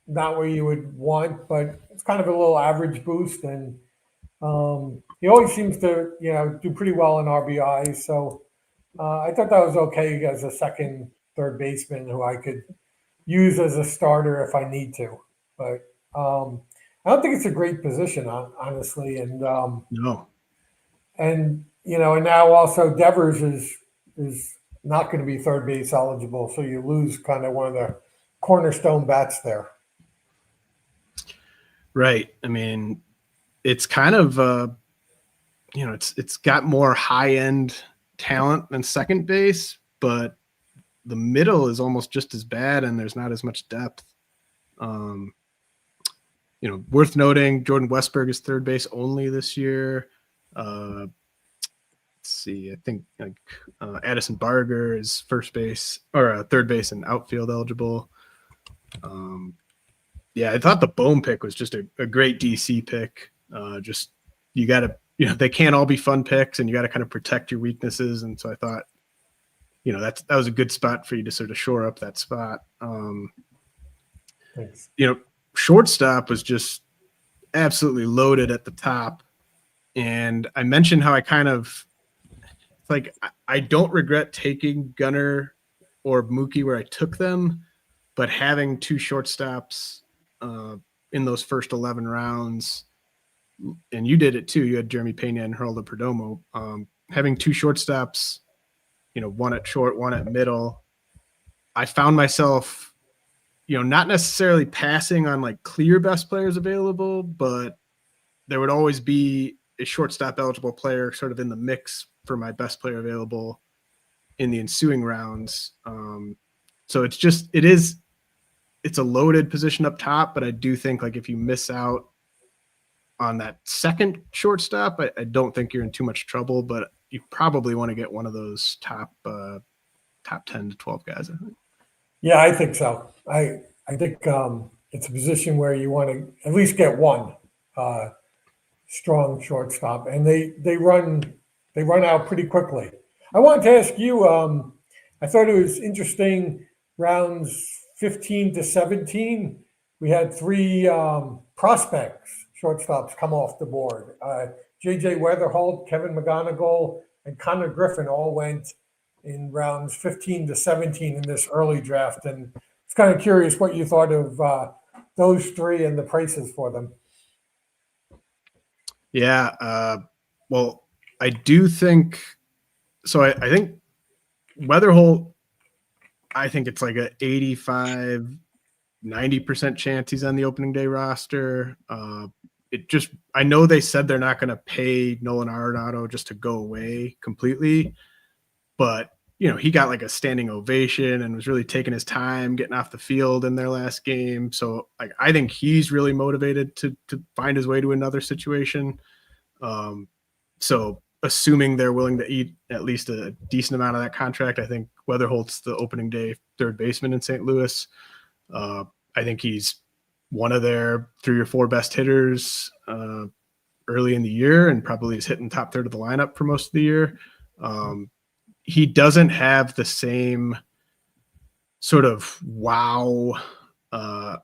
not where you would want, but it's kind of a little average boost, and he always seems to do pretty well in RBI. So I thought that was okay as a second, third baseman who I could use as a starter if I need to. But I don't think it's a great position, honestly. And
no.
And and now also Devers is not going to be third base eligible, so you lose kind of one of the cornerstone bats there.
Right. I mean, it's kind of it's got more high end talent than second base, but the middle is almost just as bad, and there's not as much depth. Worth noting, Jordan Westberg is third base only this year. Let's see, I think Addison Barger is first base or third base and outfield eligible. I thought the Bohm pick was just a great DC pick. Just you got to, they can't all be fun picks, and you got to kind of protect your weaknesses. And so I thought, that was a good spot for you to sort of shore up that spot.
Thanks.
Shortstop was just absolutely loaded at the top. And I mentioned how I kind of I don't regret taking Gunnar or Mookie where I took them, but having 2 shortstops in those first 11 rounds, and you did it too. You had Jeremy Pena and Geraldo Perdomo. Having 2 shortstops, one at short, one at middle, I found myself, not necessarily passing on clear best players available, but there would always be a shortstop eligible player sort of in the mix for my best player available in the ensuing rounds. So it's a loaded position up top, but I do think if you miss out on that second shortstop, I don't think you're in too much trouble, but you probably want to get one of those top 10 to 12 guys, I think.
Yeah, I think so. I think it's a position where you want to at least get one strong shortstop, and they run out pretty quickly. I wanted to ask you. I thought it was interesting. Rounds 15 to 17, we had 3 prospects shortstops come off the board. J.J. Weatherholt, Kevin McGonigal, and Connor Griffin all went in rounds 15 to 17 in this early draft, and it's kind of curious what you thought of those 3 and the prices for them.
Yeah, well, I do think so. I think Weatherholt, I think it's like a 85, 90% chance he's on the opening day roster. I know they said they're not going to pay Nolan Arenado just to go away completely, but he got like a standing ovation and was really taking his time getting off the field in their last game. So like, I think he's really motivated to find his way to another situation. So assuming they're willing to eat at least a decent amount of that contract, I think Weatherholt's the opening day third baseman in St. Louis. I think he's one of their 3 or 4 best hitters early in the year, and probably is hitting top third of the lineup for most of the year. He doesn't have the same sort of wow.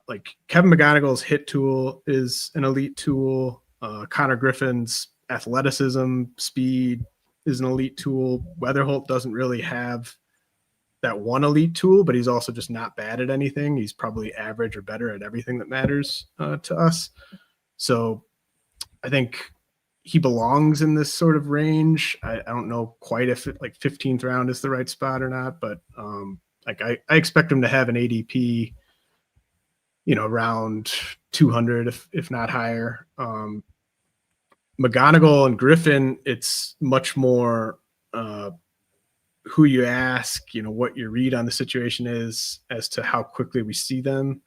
Like Kevin McGonigal's hit tool is an elite tool. Connor Griffin's athleticism, speed is an elite tool. Weatherholt doesn't really have that one elite tool, but he's also just not bad at anything. He's probably average or better at everything that matters to us. So I think he belongs in this sort of range. I don't know quite if it, like 15th round is the right spot or not, but like I expect him to have an ADP, around 200, if not higher. McGonigal and Griffin, it's much more who you ask, what your read on the situation is as to how quickly we see them.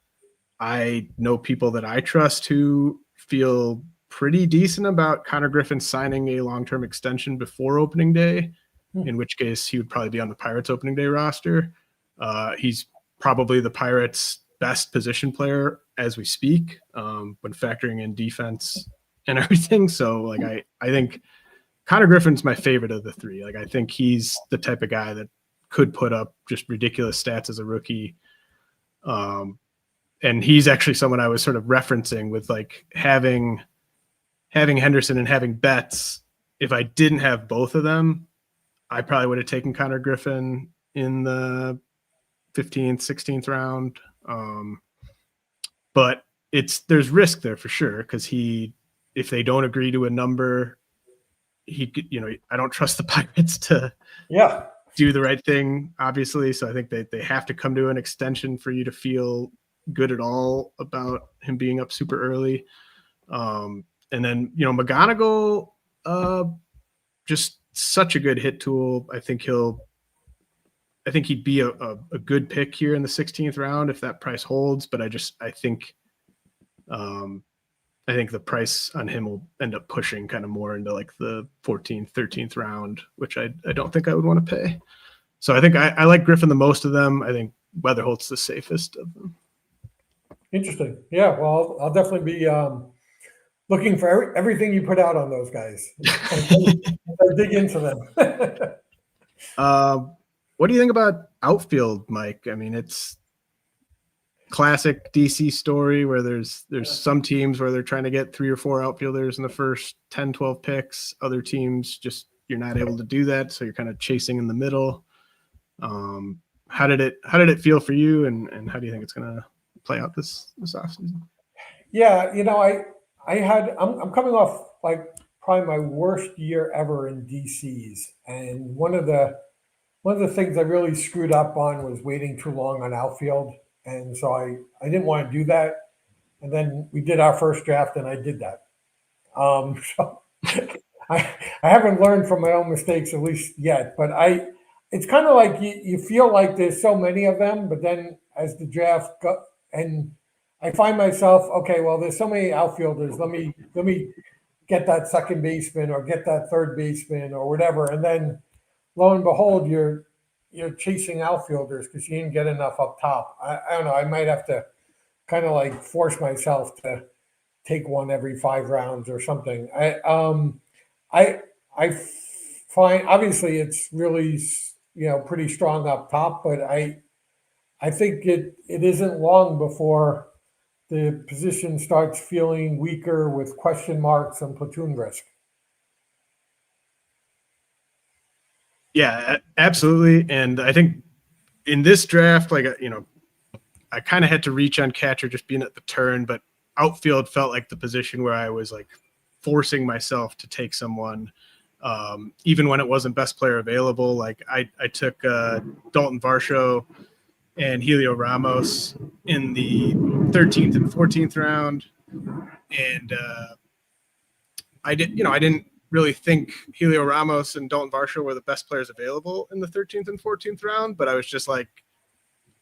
I know people that I trust who feel pretty decent about Connor Griffin signing a long-term extension before opening day, in which case he would probably be on the Pirates opening day roster. He's probably the Pirates' best position player as we speak, when factoring in defense and everything. So like, I think Connor Griffin's my favorite of the 3. Like, I think he's the type of guy that could put up just ridiculous stats as a rookie. And he's actually someone I was sort of referencing with like having Henderson and having Betts. If I didn't have both of them, I probably would have taken Connor Griffin in the 15th, 16th round. But there's risk there for sure, because if they don't agree to a number, I don't trust the Pirates to do the right thing, obviously. So I think they have to come to an extension for you to feel good at all about him being up super early. And then, McGonigal, just such a good hit tool. I think he'd be a good pick here in the 16th round if that price holds. But I think the price on him will end up pushing kind of more into like the 14th, 13th round, which I don't think I would want to pay. So I think I like Griffin the most of them. I think Weatherholt's the safest of them.
Interesting. Yeah, well, I'll definitely be looking for everything you put out on those guys. I'll dig into them.
What do you think about Outfield, Mike? I mean, it's classic DC story where there's some teams where they're trying to get 3 or 4 outfielders in the first 10, 12 picks. Other teams just, you're not able to do that. So you're kind of chasing in the middle. How did it feel for you, and how do you think it's going to play out this offseason?
Yeah, I'm coming off like probably my worst year ever in DCs, and one of the things I really screwed up on was waiting too long on Outfield, and so I didn't want to do that. And then we did our first draft, and I did that. So I haven't learned from my own mistakes, at least yet. But it's kind of like you feel like there's so many of them, but then as the draft go, and I find myself, okay, well, there's so many outfielders. Let me get that second baseman or get that third baseman or whatever, and then lo and behold, you're chasing outfielders because you didn't get enough up top. I don't know. I might have to kind of like force myself to take one every 5 rounds or something. I find obviously it's really pretty strong up top, but I think it isn't long before the position starts feeling weaker with question marks and platoon risk.
Yeah, absolutely. And I think in this draft, like, I kind of had to reach on catcher just being at the turn, but outfield felt like the position where I was like forcing myself to take someone, even when it wasn't best player available. Like I took Dalton Varsho and Helio Ramos in the 13th and 14th round. And I didn't really think Helio Ramos and Dalton Varsho were the best players available in the 13th and 14th round, but I was just like,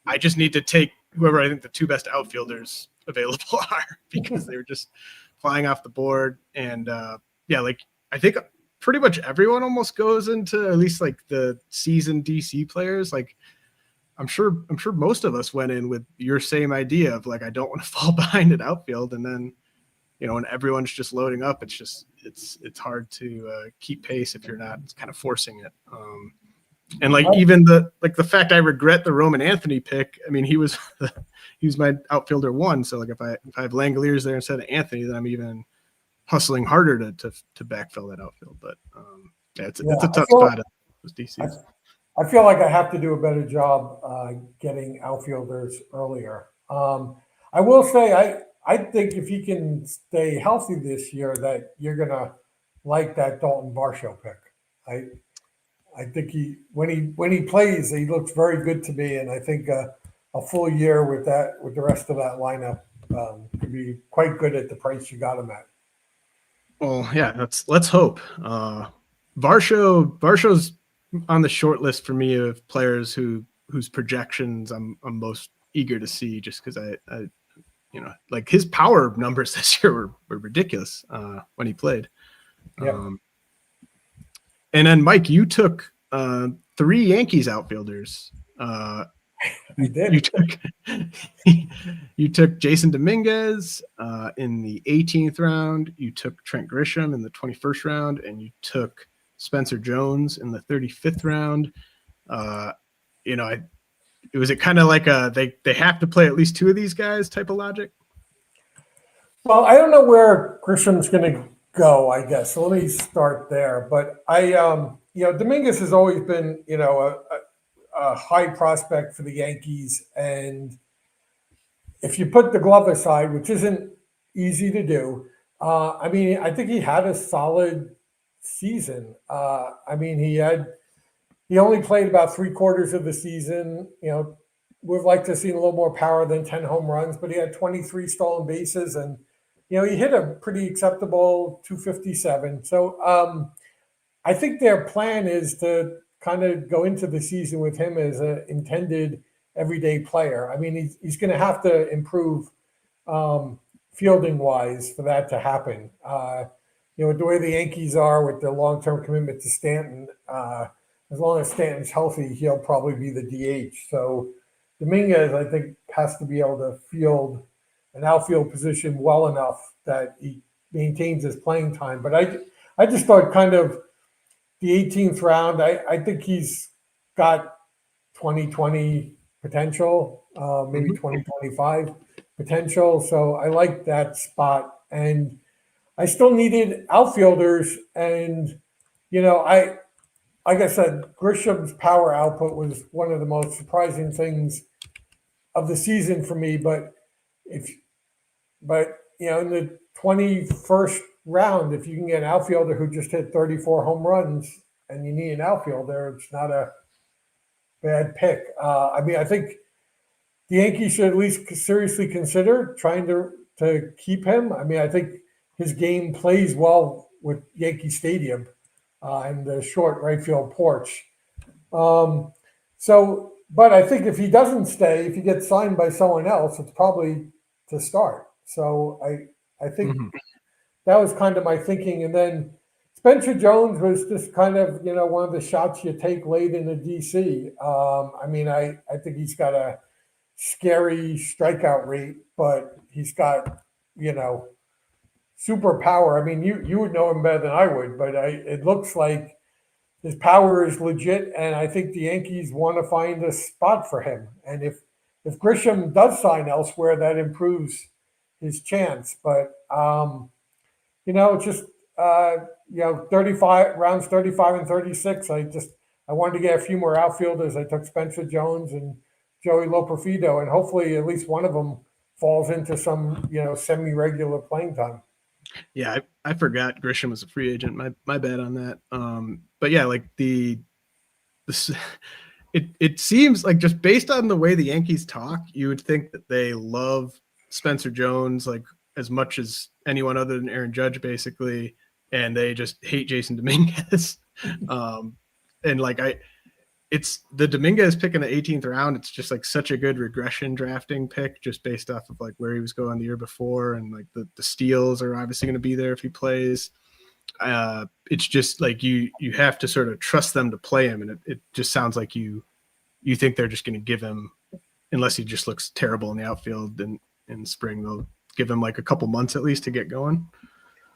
I just need to take whoever I think the two best outfielders available are, because they were just flying off the board. And like I think pretty much everyone almost goes into at least like the seasoned DC players. Like I'm sure most of us went in with your same idea of like, I don't want to fall behind at outfield. And then, when everyone's just loading up, it's hard to keep pace if you're not kind of forcing it. And like even the fact I regret the Roman Anthony pick. I mean, he was my outfielder one. So like if I have Langoliers there instead of Anthony, then I'm even hustling harder to backfill that outfield. But it's a tough spot. DC.
I feel like I have to do a better job getting outfielders earlier. I will say I think if he can stay healthy this year, that you're gonna like that Dalton Varsho pick. I think when he plays, he looks very good to me, and I think a full year with the rest of that lineup could be quite good at the price you got him at.
Well, yeah, let's hope. Varsho's on the short list for me of players whose projections I'm most eager to see, just because I like his power numbers this year were ridiculous when he played.
Yeah.
And then Mike, you took 3 Yankees outfielders.
I did.
You took Jasson Dominguez in the 18th round. You took Trent Grisham in the 21st round, and you took Spencer Jones in the 35th round. Was it kind of like they have to play at least 2 of these guys type of logic?
Well, I don't know where Grisham's going to go, I guess. So let me start there. But Dominguez has always been, a high prospect for the Yankees. And if you put the glove aside, which isn't easy to do, I think he had a solid season. He only played about 3/4 of the season. We'd like to see a little more power than 10 home runs, but he had 23 stolen bases, and he hit a pretty acceptable 257. So I think their plan is to kind of go into the season with him as an intended everyday player. I mean, he's going to have to improve fielding wise for that to happen. The way the Yankees are with their long-term commitment to Stanton, as long as Stanton's healthy, he'll probably be the DH. So Dominguez, I think, has to be able to field an outfield position well enough that he maintains his playing time. But I just thought kind of the 18th round, I think he's got 2020 potential, maybe 2025 potential. So I like that spot. And I still needed outfielders. And, like I said, Grisham's power output was one of the most surprising things of the season for me. But in the 21st round, if you can get an outfielder who just hit 34 home runs and you need an outfielder, it's not a bad pick. I think the Yankees should at least seriously consider trying to keep him. I think his game plays well with Yankee Stadium and the short right field porch. But I think if he doesn't stay, if he gets signed by someone else, it's probably to start. So I think that was kind of my thinking. And then Spencer Jones was just kind of, one of the shots you take late in the DC. I think he's got a scary strikeout rate, but he's got, super power. You would know him better than I would, but it looks like his power is legit, and I think the Yankees want to find a spot for him. And if Grisham does sign elsewhere, that improves his chance. But it's just 35 rounds, 35 and 36. I wanted to get a few more outfielders. I took Spencer Jones and Joey Loperfido, and hopefully at least one of them falls into some semi-regular playing time.
Yeah, I forgot Grisham was a free agent. My bad on that. But yeah, like it seems like, just based on the way the Yankees talk, you would think that they love Spencer Jones like as much as anyone other than Aaron Judge, basically. and they just hate Jasson Dominguez. And like it's the Dominguez pick in the 18th round. It's just like such a good regression drafting pick, just based off of like where he was going the year before, and like the steals are obviously going to be there if he plays. It's just like you have to sort of trust them to play him, and it just sounds like you think they're just going to give him, unless he just looks terrible in the outfield in spring, they'll give him like a couple months at least to get going.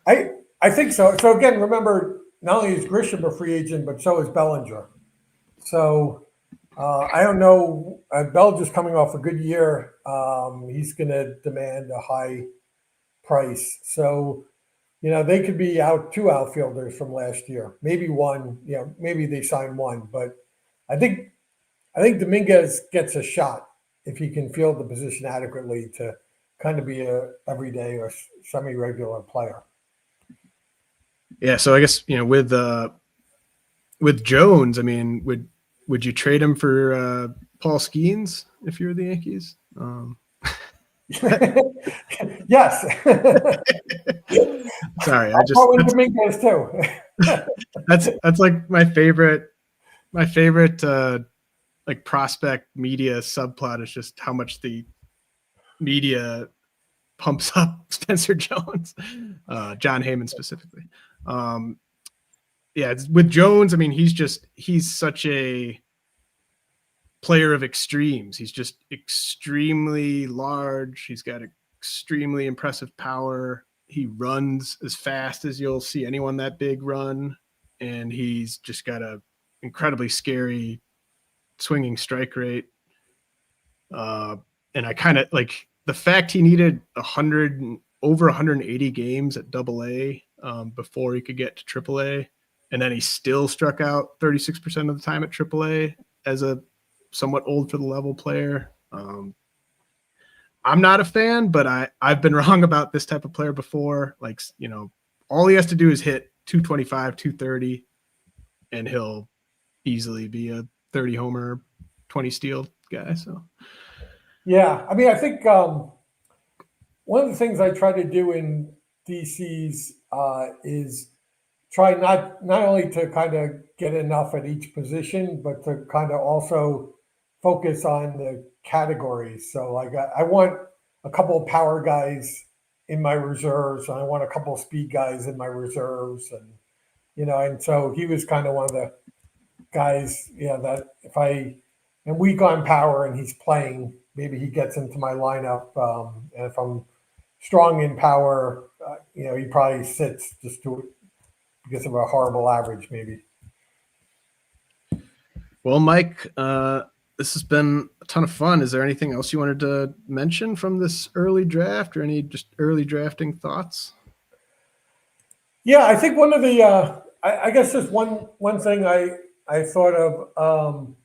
I think so. So again, remember, not only is Grisham a free agent, but so is Bellinger. So I don't know. Bellinger's coming off a good year. He's going to demand a high price. So, they could be out 2 outfielders from last year, maybe one. Maybe they sign one, but I think Dominguez gets a shot if he can field the position adequately to kind of be a everyday or semi-regular player.
Yeah, so I guess with Jones, I mean, would you trade him for Paul Skeens if you were the Yankees?
Yes.
Sorry,
Dominguez too.
that's like my favorite like prospect media subplot is just how much the media pumps up Spencer Jones, John Heyman specifically. Yeah, with Jones, I mean, he's such a player of extremes. He's just extremely large. He's got extremely impressive power. He runs as fast as you'll see anyone that big run, and he's just got a incredibly scary swinging strike rate. And I kind of like the fact he needed over 180 games at AA before he could get to AAA, and then he still struck out 36% of the time at AAA as a somewhat old for the level player. I'm not a fan, but I've been wrong about this type of player before. Like, all he has to do is hit 225, 230, and he'll easily be a 30 homer, 20 steal guy. So,
yeah, I mean, I think one of the things I try to do in DCs is try not only to kind of get enough at each position, but to kind of also focus on the categories. So like I want a couple of power guys in my reserves, and I want a couple of speed guys in my reserves, and and so he was kind of one of the guys, that if I am weak on power and he's playing, maybe he gets into my lineup. And if I'm strong in power, he probably sits just because of a horrible average, maybe.
Well, Mike, this has been a ton of fun. Is there anything else you wanted to mention from this early draft, or any just early drafting thoughts?
Yeah, I think one of the, I guess just one thing I thought of,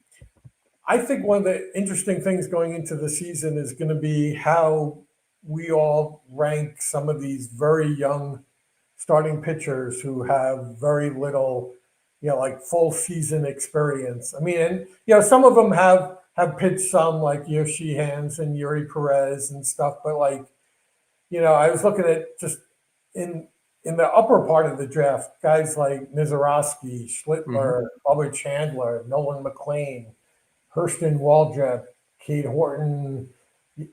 I think one of the interesting things going into the season is going to be how we all rank some of these very young starting pitchers who have very little, like full season experience. I mean, and some of them have pitched some, like Sheehans and Yuri Perez and stuff, but like, I was looking at just in the upper part of the draft, guys like Mizorowski, Schlittler, Bubba Chandler, Nolan McLean, Hurston Waldrep, Cade Horton,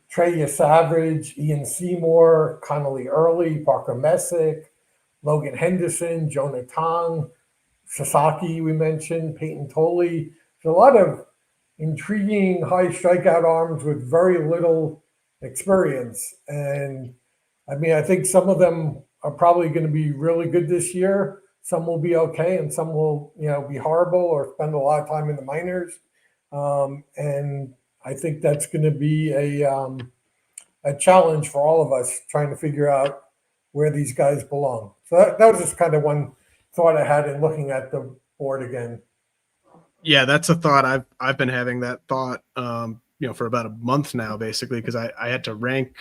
Trey Savage, Ian Seymour, Connolly Early, Parker Messick, Logan Henderson, Jonah Tong, Sasaki, we mentioned, Peyton Tolley. There's a lot of intriguing high strikeout arms with very little experience. And I mean, I think some of them are probably going to be really good this year. Some will be okay, and some will, be horrible or spend a lot of time in the minors. And I think that's going to be a challenge for all of us trying to figure out where these guys belong. So that was just kind of one thought I had in looking at the board again.
Yeah, that's a thought. I've been having that thought, for about a month now, basically, because I had to rank,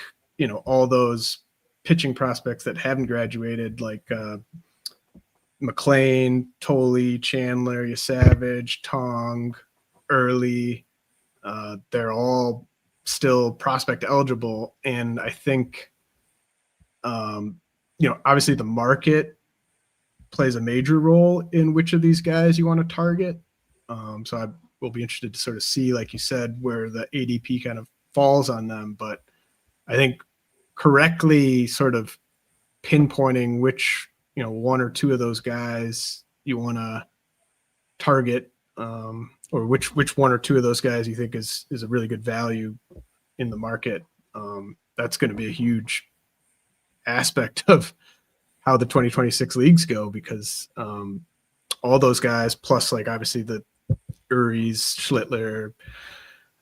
all those pitching prospects that haven't graduated, like McLean, Tolley, Chandler, Savage, Tong, Early. They're all still prospect eligible, and I think, obviously the market plays a major role in which of these guys you want to target. So I will be interested to sort of see, like you said, where the ADP kind of falls on them. But I think correctly sort of pinpointing which, one or two of those guys you want to target, or which one or two of those guys you think is a really good value in the market. That's going to be a huge aspect of how the 2026 leagues go, because all those guys, plus like obviously the Uris, Schlittler,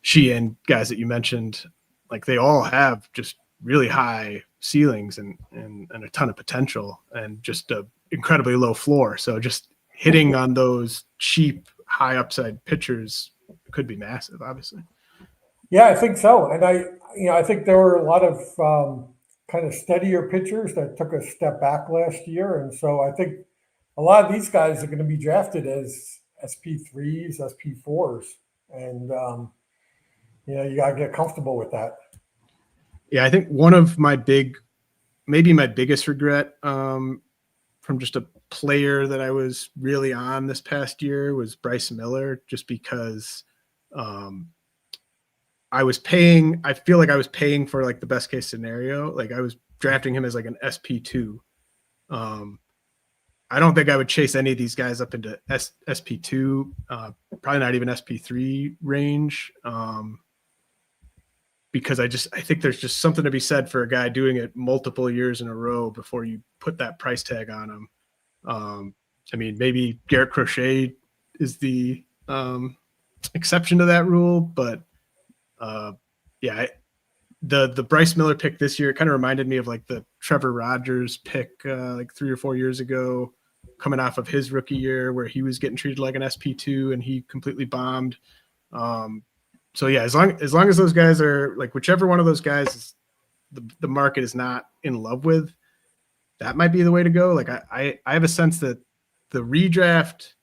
Sheehan guys that you mentioned, like they all have just really high ceilings and a ton of potential and just a incredibly low floor. So just hitting on those cheap, high upside pitchers could be massive, obviously.
Yeah, I think so. And I think there were a lot of kind of steadier pitchers that took a step back last year. And so I think a lot of these guys are going to be drafted as SP3s, SP4s. And, you got to get comfortable with that.
Yeah, I think one of maybe my biggest regret from just a player that I was really on this past year was Bryce Miller, just because I feel like I was paying for like the best case scenario. Like I was drafting him as like an SP2. I don't think I would chase any of these guys up into SP2, probably not even SP3 range. Because I think there's just something to be said for a guy doing it multiple years in a row before you put that price tag on him. I mean, maybe Garrett Crochet is the exception to that rule, but the Bryce Miller pick this year kind of reminded me of like the Trevor Rogers pick like 3 or 4 years ago, coming off of his rookie year where he was getting treated like an SP2 and he completely bombed. So yeah, as long as those guys are like, whichever one of those guys is the market is not in love with, that might be the way to go. Like I have a sense that the redraft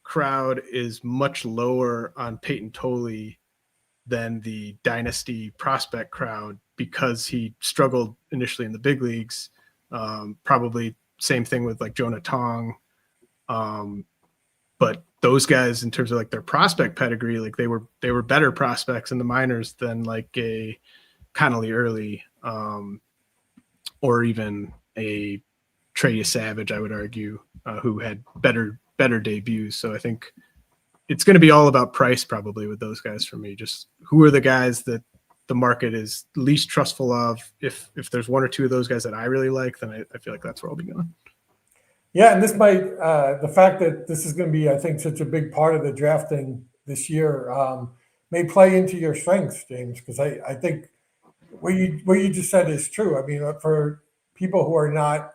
crowd is much lower on Peyton Tolley than the dynasty prospect crowd because he struggled initially in the big leagues. Probably same thing with like Jonah Tong. But those guys, in terms of like their prospect pedigree, like they were better prospects in the minors than like a Connolly Early, or even a Trey Savage, I would argue, who had better debuts. So I think it's going to be all about price probably with those guys for me. Just who are the guys that the market is least trustful of? If there's one or two of those guys that I really like, then I feel like that's where I'll be going.
Yeah, and this might the fact that this is going to be, I think, such a big part of the drafting this year may play into your strengths, James, because I think what you just said is true. I mean, for people who are not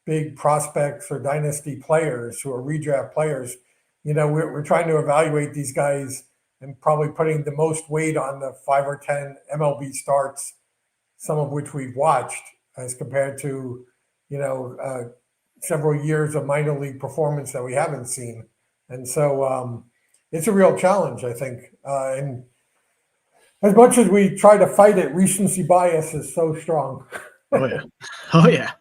big prospects or dynasty players, who are redraft players, we're trying to evaluate these guys and probably putting the most weight on the 5 or 10 MLB starts, some of which we've watched, as compared to several years of minor league performance that we haven't seen. And so it's a real challenge, I think. And as much as we try to fight it, recency bias is so strong.
Oh yeah.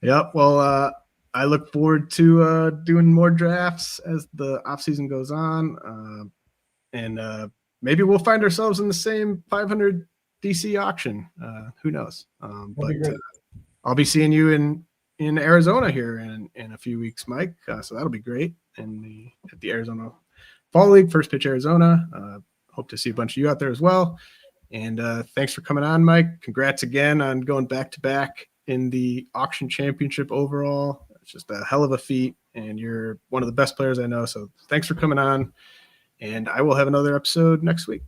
Yep. Well, I look forward to doing more drafts as the off season goes on. And maybe we'll find ourselves in the same 500 DC auction. Who knows? But I'll be seeing you in Arizona here in a few weeks, Mike. So that'll be great. At the Arizona Fall League, First Pitch Arizona. Hope to see a bunch of you out there as well. And thanks for coming on, Mike. Congrats again on going back to back in the Auction Championship overall. It's just a hell of a feat, and you're one of the best players I know. So thanks for coming on. And I will have another episode next week.